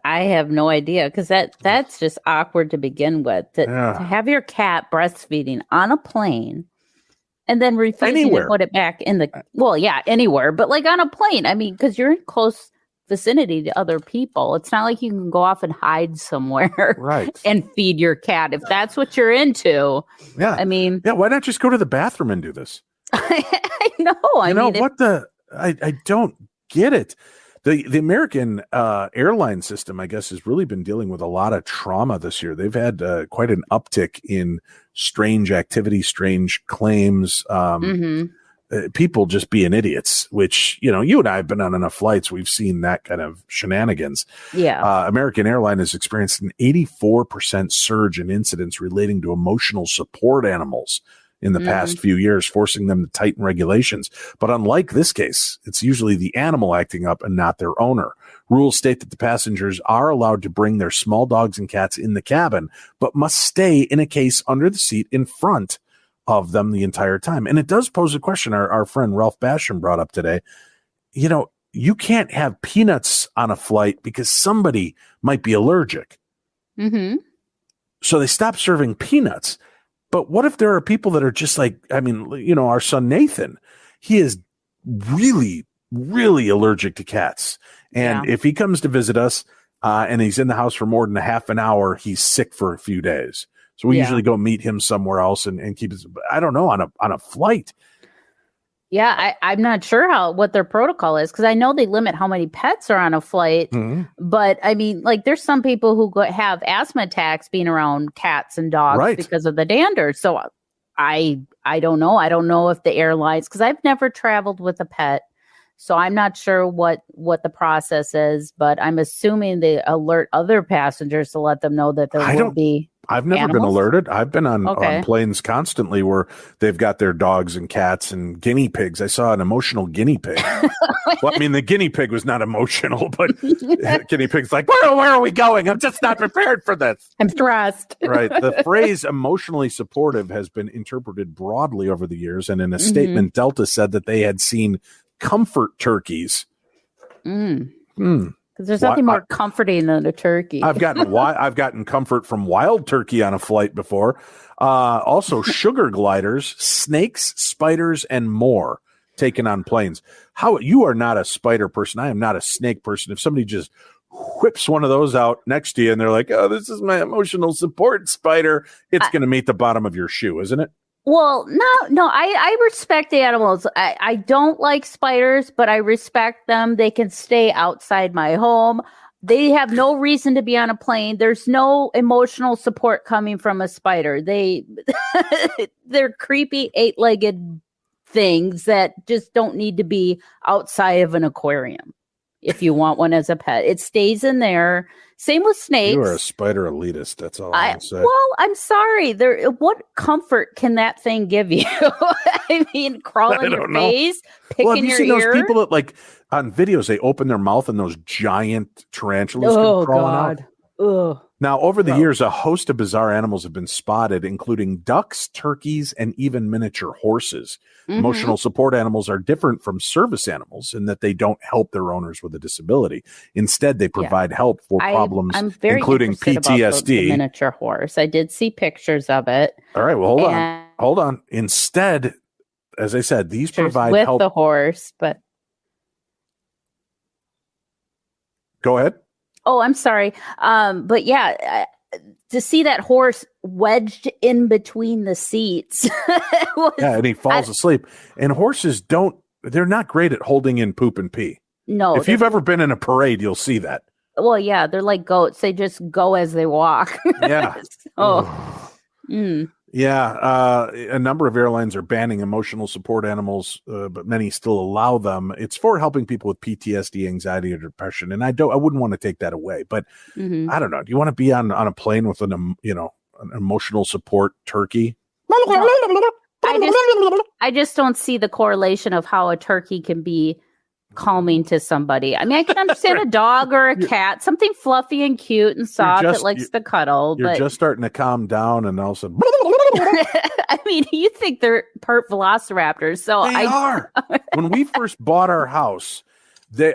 I have no idea, because that's just awkward to begin with. To have your cat breastfeeding on a plane and then refusing to put it back in the anywhere, but on a plane. I mean, because you're in close vicinity to other people. It's not like you can go off and hide somewhere, right, and feed your cat if that's what you're into. Yeah, I mean, why not just go to the bathroom and do this? I know. I don't get it. The American airline system, I guess, has really been dealing with a lot of trauma this year. They've had quite an uptick in strange activity, strange claims, people just being idiots, which, you and I have been on enough flights. We've seen that kind of shenanigans. Yeah. American Airline has experienced an 84% surge in incidents relating to emotional support animals in the past few years, forcing them to tighten regulations. But unlike this case, it's usually the animal acting up and not their owner. Rules state that the passengers are allowed to bring their small dogs and cats in the cabin, but must stay in a case under the seat in front of them the entire time. And it does pose a question our friend Ralph Basham brought up today. You can't have peanuts on a flight because somebody might be allergic. So they stopped serving peanuts. But what if there are people that are just our son Nathan, he is really, really allergic to cats. And if he comes to visit us and he's in the house for more than a half an hour, he's sick for a few days. So we usually go meet him somewhere else and keep his, I don't know, on a flight. Yeah, I'm not sure what their protocol is because I know they limit how many pets are on a flight. But I mean, like, there's some people who have asthma attacks being around cats and dogs because of the dander. So I don't know. I don't know if the airlines, because I've never traveled with a pet. So I'm not sure what the process is, but I'm assuming they alert other passengers to let them know that there will be. I've never been alerted. I've been on planes constantly where they've got their dogs and cats and guinea pigs. I saw an emotional guinea pig. Well, I mean, the guinea pig was not emotional, but guinea pig's like, where are we going? I'm just not prepared for this. I'm stressed. Right. The phrase emotionally supportive has been interpreted broadly over the years. And in a statement, Delta said that they had seen comfort turkeys. Because there's nothing more comforting than a turkey. I've gotten comfort from wild turkey on a flight before. Also, sugar gliders, snakes, spiders, and more taken on planes. How you are not a spider person. I am not a snake person. If somebody just whips one of those out next to you and they're like, "Oh, this is my emotional support spider," it's going to meet the bottom of your shoe, isn't it? Well, no, I respect the animals. I don't like spiders, but I respect them. They can stay outside my home. They have no reason to be on a plane. There's no emotional support coming from a spider. They're creepy 8-legged things that just don't need to be outside of an aquarium. If you want one as a pet, it stays in there. Same with snakes. You are a spider elitist. That's all I'm say. Well, I'm sorry. What comfort can that thing give you? I mean, crawl in your face, pick in your ear. Those people that, like, on videos, they open their mouth and those giant tarantulas come crawling out? Ugh. Now, over the years, a host of bizarre animals have been spotted, including ducks, turkeys, and even miniature horses. Emotional support animals are different from service animals in that they don't help their owners with a disability. Instead, they provide help for problems, including PTSD. About the miniature horse. I did see pictures of it. All right, well, hold on. Instead, as I said, these provide with help. The horse, but go ahead. Oh, I'm sorry. But yeah, to see that horse wedged in between the seats. And he falls asleep. And horses they're not great at holding in poop and pee. No. If you've ever been in a parade, you'll see that. Well, yeah, they're like goats. They just go as they walk. Yeah. Yeah, a number of airlines are banning emotional support animals, but many still allow them. It's for helping people with PTSD, anxiety, or depression, and I wouldn't want to take that away. But I don't know. Do you want to be on a plane with an emotional support turkey? No, I just don't see the correlation of how a turkey can be calming to somebody. I mean, I can understand a dog or a cat, something fluffy and cute and soft that likes to cuddle. You're just starting to calm down, and all of a sudden, I mean, you think they're pert velociraptors? So they are. When we first bought our house,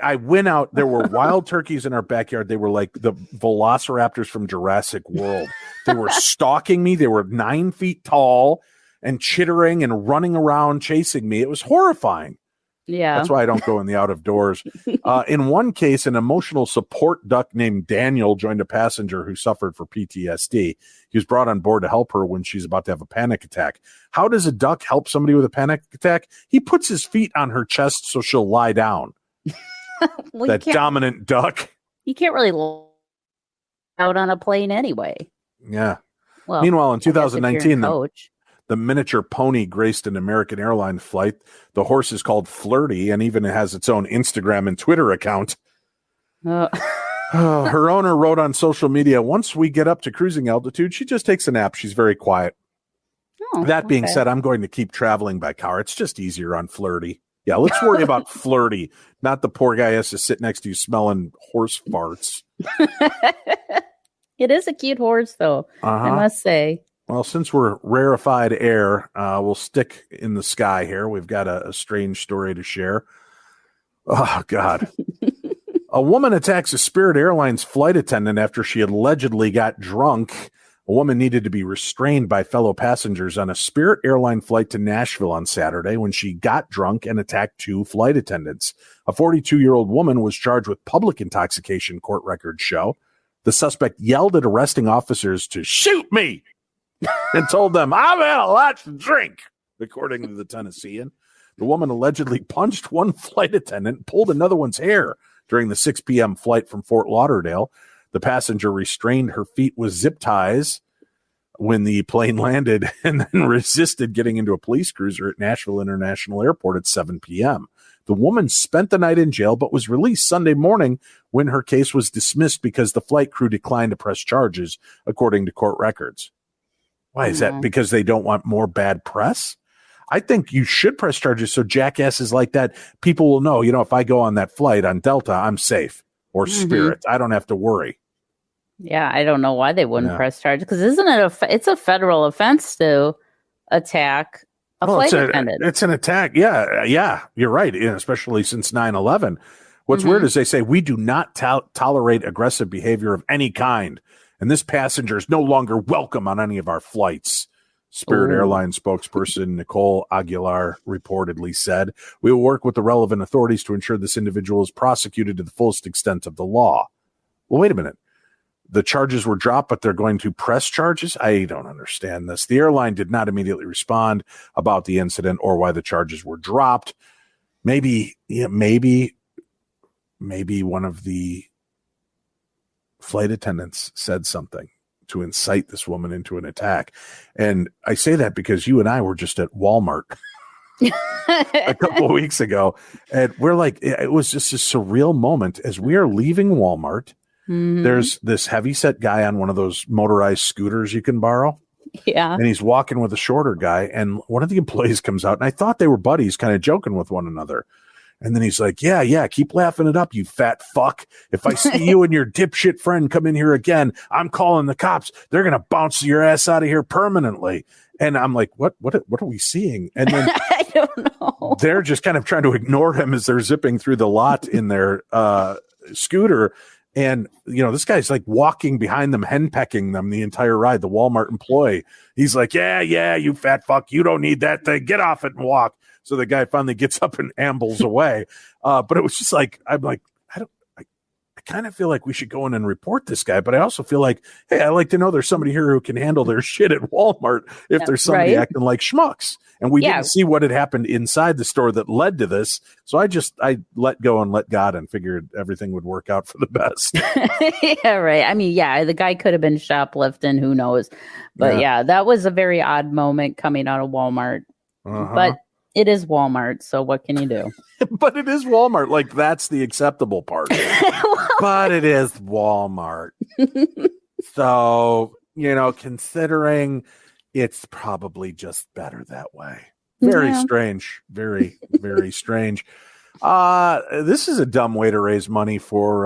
I went out. There were wild turkeys in our backyard. They were like the velociraptors from Jurassic World. They were stalking me. They were 9 feet tall and chittering and running around chasing me. It was horrifying. Yeah. That's why I don't go in the out of doors. In one case, an emotional support duck named Daniel joined a passenger who suffered from PTSD. He was brought on board to help her when she's about to have a panic attack. How does a duck help somebody with a panic attack? He puts his feet on her chest so she'll lie down. That dominant duck. You can't really out on a plane anyway. Yeah. Well, meanwhile, in 2019, the miniature pony graced an American airline flight. The horse is called Flirty and even has its own Instagram and Twitter account. Her owner wrote on social media, "Once we get up to cruising altitude, she just takes a nap. She's very quiet." That being said, I'm going to keep traveling by car. It's just easier on Flirty. Yeah, let's worry about Flirty, not the poor guy has to sit next to you smelling horse farts. It is a cute horse, though, I must say. Well, since we're rarefied air, we'll stick in the sky here. We've got a strange story to share. Oh, God. A woman attacks a Spirit Airlines flight attendant after she allegedly got drunk. A woman needed to be restrained by fellow passengers on a Spirit Airline flight to Nashville on Saturday when she got drunk and attacked 2 flight attendants. A 42-year-old woman was charged with public intoxication, court records show. The suspect yelled at arresting officers to shoot me and told them, "I've had a lot to drink," according to the Tennessean. The woman allegedly punched one flight attendant and pulled another one's hair during the 6 p.m. flight from Fort Lauderdale. The passenger restrained her feet with zip ties when the plane landed and then resisted getting into a police cruiser at Nashville International Airport at 7 p.m. The woman spent the night in jail but was released Sunday morning when her case was dismissed because the flight crew declined to press charges, according to court records. Why is that? Because they don't want more bad press? I think you should press charges so jackasses like that, people will know, if I go on that flight on Delta, I'm safe. Or Spirit. I don't have to worry. Yeah, I don't know why they wouldn't press charges. Because isn't it it's a federal offense to attack a flight attendant? It's an attack. Yeah, you're right. Especially since 9/11. What's weird is they say we do not tolerate aggressive behavior of any kind. And this passenger is no longer welcome on any of our flights. Spirit Airlines spokesperson Nicole Aguilar reportedly said, "We will work with the relevant authorities to ensure this individual is prosecuted to the fullest extent of the law." Well, wait a minute. The charges were dropped, but they're going to press charges? I don't understand this. The airline did not immediately respond about the incident or why the charges were dropped. Maybe one of the flight attendants said something to incite this woman into an attack. And I say that because you and I were just at Walmart a couple of weeks ago, and we're like, it was just a surreal moment as we are leaving Walmart. There's this heavyset guy on one of those motorized scooters you can borrow. Yeah. And he's walking with a shorter guy, and one of the employees comes out, and I thought they were buddies, kind of joking with one another. And then he's like, yeah, keep laughing it up, you fat fuck. If I see you and your dipshit friend come in here again, I'm calling the cops. They're going to bounce your ass out of here permanently. And I'm like, what are we seeing? And then I don't know. They're just kind of trying to ignore him as they're zipping through the lot in their scooter. And, this guy's like walking behind them, henpecking them the entire ride, the Walmart employee. He's like, yeah, you fat fuck. You don't need that thing. Get off it and walk. So the guy finally gets up and ambles away. But it was just like, I'm like, I kind of feel like we should go in and report this guy. But I also feel like, hey, I like to know there's somebody here who can handle their shit at Walmart if there's somebody acting like schmucks. And we didn't see what had happened inside the store that led to this. So I let go and let God and figured everything would work out for the best. Yeah, right. I mean, the guy could have been shoplifting. Who knows? But that was a very odd moment coming out of Walmart. But it is Walmart, so what can you do? But it is Walmart. Like, that's the acceptable part. But it is Walmart. So, considering it's probably just better that way. Very strange. Very, very strange. This is a dumb way to raise money for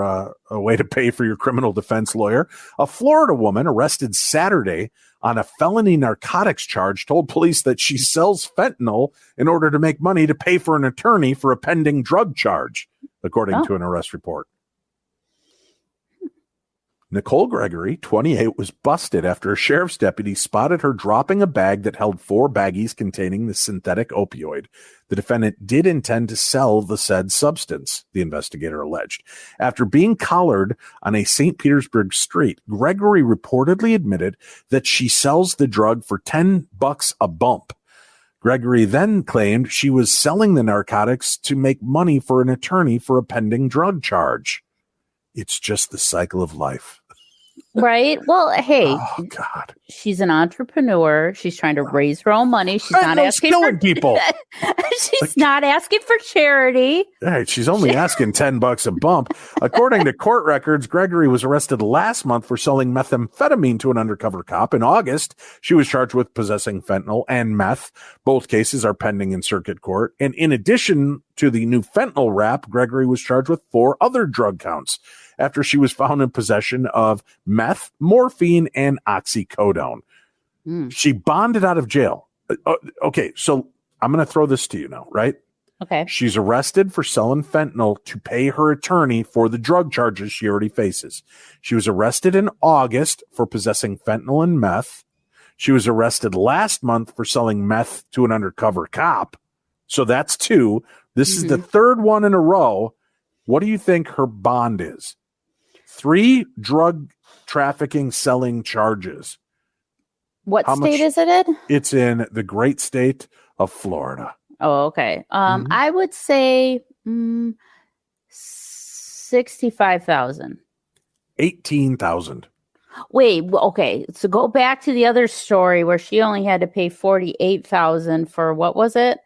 a way to pay for your criminal defense lawyer. A Florida woman arrested Saturday on a felony narcotics charge told police that she sells fentanyl in order to make money to pay for an attorney for a pending drug charge, according to an arrest report. Nicole Gregory, 28, was busted after a sheriff's deputy spotted her dropping a bag that held 4 baggies containing the synthetic opioid. The defendant did intend to sell the said substance, the investigator alleged. After being collared on a St. Petersburg street, Gregory reportedly admitted that she sells the drug for $10 a bump. Gregory then claimed she was selling the narcotics to make money for an attorney for a pending drug charge. It's just the cycle of life. Right? Well, hey, oh, God. She's an entrepreneur. She's trying to raise her own money. She's not asking for people. She's not asking for charity. Right, she's only asking $10 a bump. According to court records, Gregory was arrested last month for selling methamphetamine to an undercover cop. In August, she was charged with possessing fentanyl and meth. Both cases are pending in circuit court. And in addition to the new fentanyl rap, Gregory was charged with 4 other drug counts after she was found in possession of meth, morphine, and oxycodone. She bonded out of jail. Okay, so I'm going to throw this to you now, right? Okay. She's arrested for selling fentanyl to pay her attorney for the drug charges she already faces. She was arrested in August for possessing fentanyl and meth. She was arrested last month for selling meth to an undercover cop. So that's 2. This is the 3rd one in a row. What do you think her bond is? 3 drug trafficking selling charges. What state is it in? It's in the great state of Florida. Oh, okay. I would say 65,000. 18,000. Wait, okay. So go back to the other story where she only had to pay 48,000 for what was it?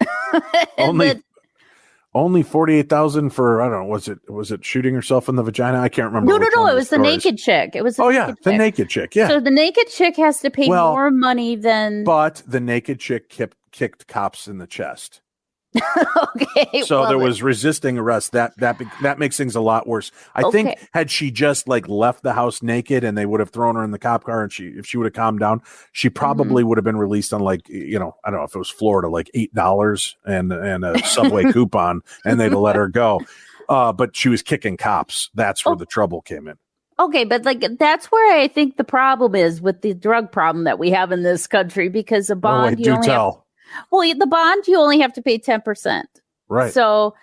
Only 48,000 for, I don't know, was it shooting herself in the vagina? I can't remember. No. It was the naked chick. It was the naked chick. Yeah. So the naked chick has to pay more money than. But the naked chick kicked cops in the chest. Okay. So there was resisting arrest. That makes things a lot worse. I think had she just like left the house naked and they would have thrown her in the cop car, and if she would have calmed down, she probably would have been released on like, I don't know if it was Florida, like $8 and a subway coupon, and they'd have let her go. But she was kicking cops. That's where the trouble came in. Okay, but like that's where I think the problem is with the drug problem that we have in this country, because a bond the bond you only have to pay 10%. Right. So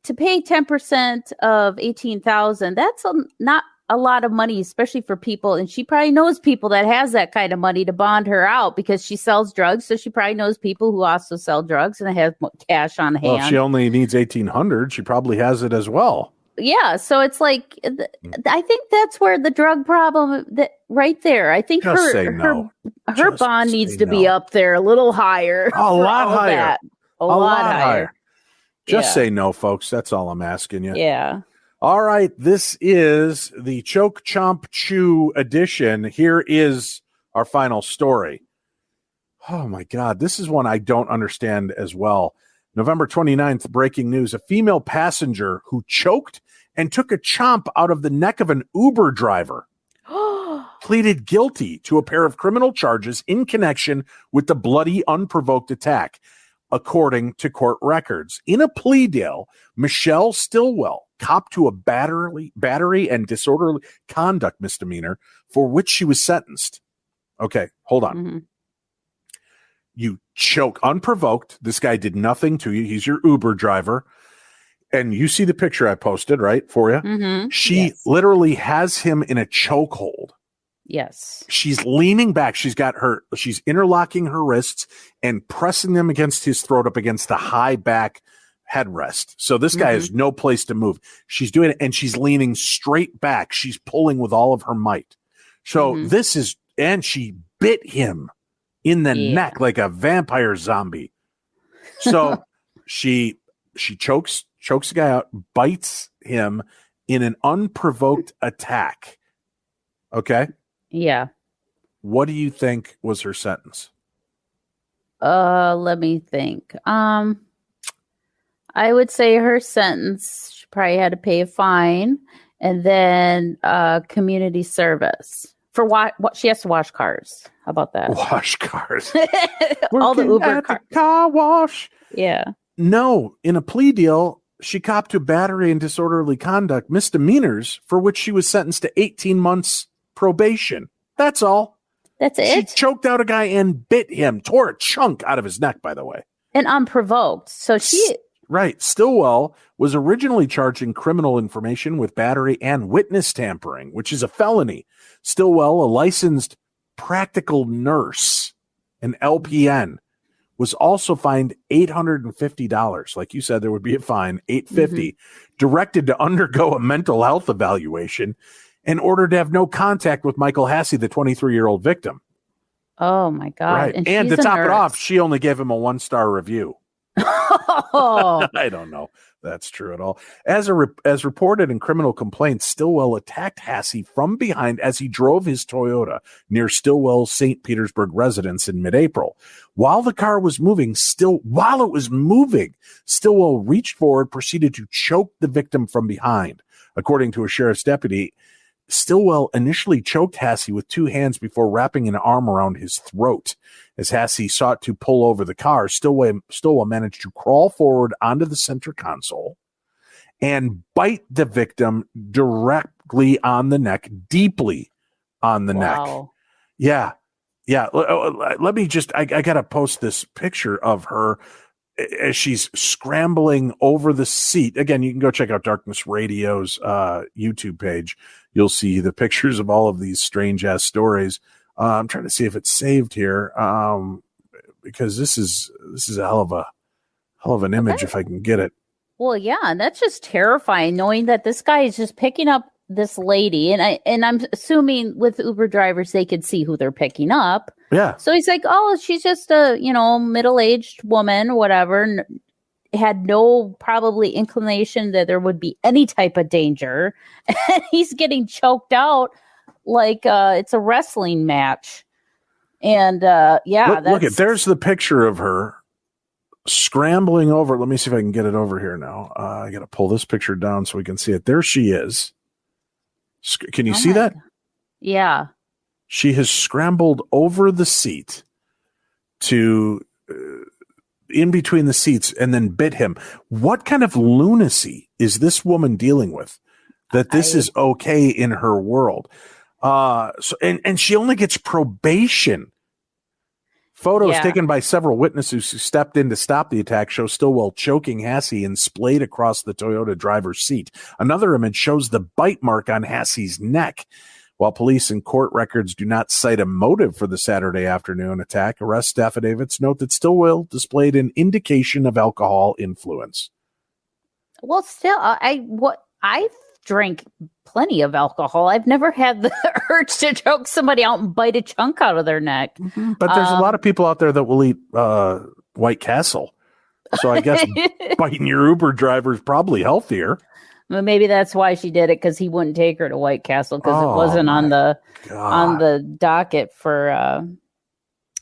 to pay 10% of 18,000, that's not a lot of money, especially for people. And she probably knows people that has that kind of money to bond her out because she sells drugs. So she probably knows people who also sell drugs and have cash on hand. Well, if she only needs 1,800, she probably has it as well. Yeah, so it's like I think that's where the drug problem right there. I think her bond needs to be up there a little higher. A lot higher. A lot higher. Just say no, folks. That's all I'm asking you. Yeah. All right. This is the Choke Chomp Chew edition. Here is our final story. Oh, my God. This is one I don't understand as well. November 29th, breaking news. A female passenger who choked and took a chomp out of the neck of an Uber driver pleaded guilty to a pair of criminal charges in connection with the bloody, unprovoked attack, according to court records. In a plea deal, Michelle Stillwell copped to a battery and disorderly conduct misdemeanor for which she was sentenced. Okay, hold on. Mm-hmm. You choke unprovoked. This guy did nothing to you. He's your Uber driver. And you see the picture I posted, right, for you? Mm-hmm. She literally has him in a chokehold. Yes. She's leaning back. She's interlocking her wrists and pressing them against his throat up against the high back headrest. So this guy has no place to move. She's doing it and she's leaning straight back. She's pulling with all of her might. So and she bit him in the neck like a vampire zombie. So she chokes the guy out, bites him in an unprovoked attack. Okay? Yeah. What do you think was her sentence? Let me think. I would say her sentence, she probably had to pay a fine and then community service. For what she has to wash cars. How about that? Wash cars. All the Uber cars. Car wash. Yeah. No, in a plea deal, she copped to battery and disorderly conduct misdemeanors for which she was sentenced to 18 months probation. That's all. That's it. She choked out a guy and bit him, tore a chunk out of his neck, by the way. And unprovoked. So Right. Stillwell was originally charged in criminal information with battery and witness tampering, which is a felony. Stillwell, a licensed practical nurse, an LPN, was also fined $850. Like you said, there would be a fine, $850, directed to undergo a mental health evaluation and ordered to have no contact with Michael Hassey, the 23-year-old victim. Oh, my God. Right. And to top it off, she only gave him a 1-star review. I don't know. That's true at all. As reported in criminal complaints, Stillwell attacked Hassey from behind as he drove his Toyota near Stillwell's St. Petersburg residence in mid-April. While the car was moving, Stillwell reached forward, proceeded to choke the victim from behind. According to a sheriff's deputy, Stillwell initially choked Hassey with 2 hands before wrapping an arm around his throat. As Hassey sought to pull over the car, Stillwell managed to crawl forward onto the center console and bite the victim directly on the neck, deeply on the neck. Yeah. Yeah. Let me I got to post this picture of her as she's scrambling over the seat. Again, you can go check out Darkness Radio's YouTube page. You'll see the pictures of all of these strange ass stories. I'm trying to see if it's saved here, because this is a hell of a Hell of an image if I can get it. Well, yeah, and that's just terrifying, knowing that this guy is just picking up this lady, and I'm assuming with Uber drivers they could see who they're picking up. Yeah. So he's like, "Oh, she's just a middle-aged woman, whatever." Had no probably inclination that there would be any type of danger, and he's getting choked out like it's a wrestling match. And look at there's the picture of her scrambling over. Let me see if I can get it over here now. I got to pull this picture down so we can see it. There she is. Can you see that? Yeah. She has scrambled over the seat to in between the seats and then bit him. What kind of lunacy is this woman dealing with that this is okay in her world? And she only gets probation. Photos taken by several witnesses who stepped in to stop the attack show Stillwell choking Hassie and splayed across the Toyota driver's seat. Another image shows the bite mark on Hassie's neck. While police and court records do not cite a motive for the Saturday afternoon attack, arrest affidavits note that Stillwell displayed an indication of alcohol influence. Well, still, I drink plenty of alcohol. I've never had the urge to choke somebody out and bite a chunk out of their neck. Mm-hmm. But there's a lot of people out there that will eat White Castle. So I guess biting your Uber driver is probably healthier. Well, maybe that's why she did it, because he wouldn't take her to White Castle because it wasn't on the docket for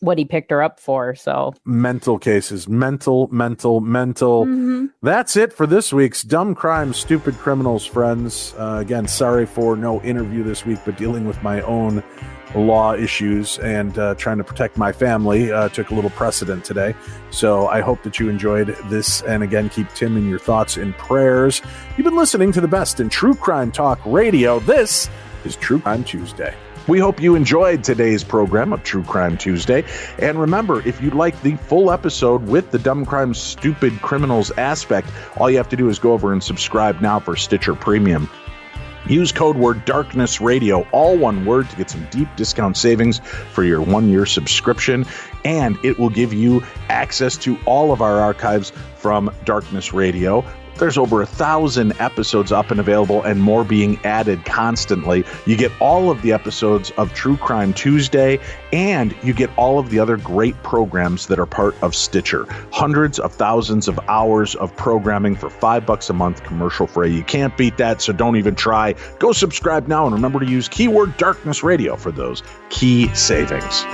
what he picked her up for. So mental cases, mental. Mm-hmm. That's it for this week's Dumb Crimes, Stupid Criminals, friends. Again, sorry for no interview this week, but dealing with my own law issues and trying to protect my family took a little precedent today. So I hope that you enjoyed this. And again, keep Tim in your thoughts and prayers. You've been listening to the best in true crime talk radio. This is True Crime Tuesday. We hope you enjoyed today's program of True Crime Tuesday. And remember, if you'd like the full episode with the Dumb Crimes, Stupid Criminals aspect, all you have to do is go over and subscribe now for Stitcher Premium. Use code word Darkness Radio, all one word, to get some deep discount savings for your 1-year subscription. And it will give you access to all of our archives from Darkness Radio. There's over 1,000 episodes up and available, and more being added constantly. You get all of the episodes of True Crime Tuesday, and you get all of the other great programs that are part of Stitcher. Hundreds of thousands of hours of programming for $5 a month, commercial free. You can't beat that, so don't even try. Go subscribe now, and remember to use keyword Darkness Radio for those key savings.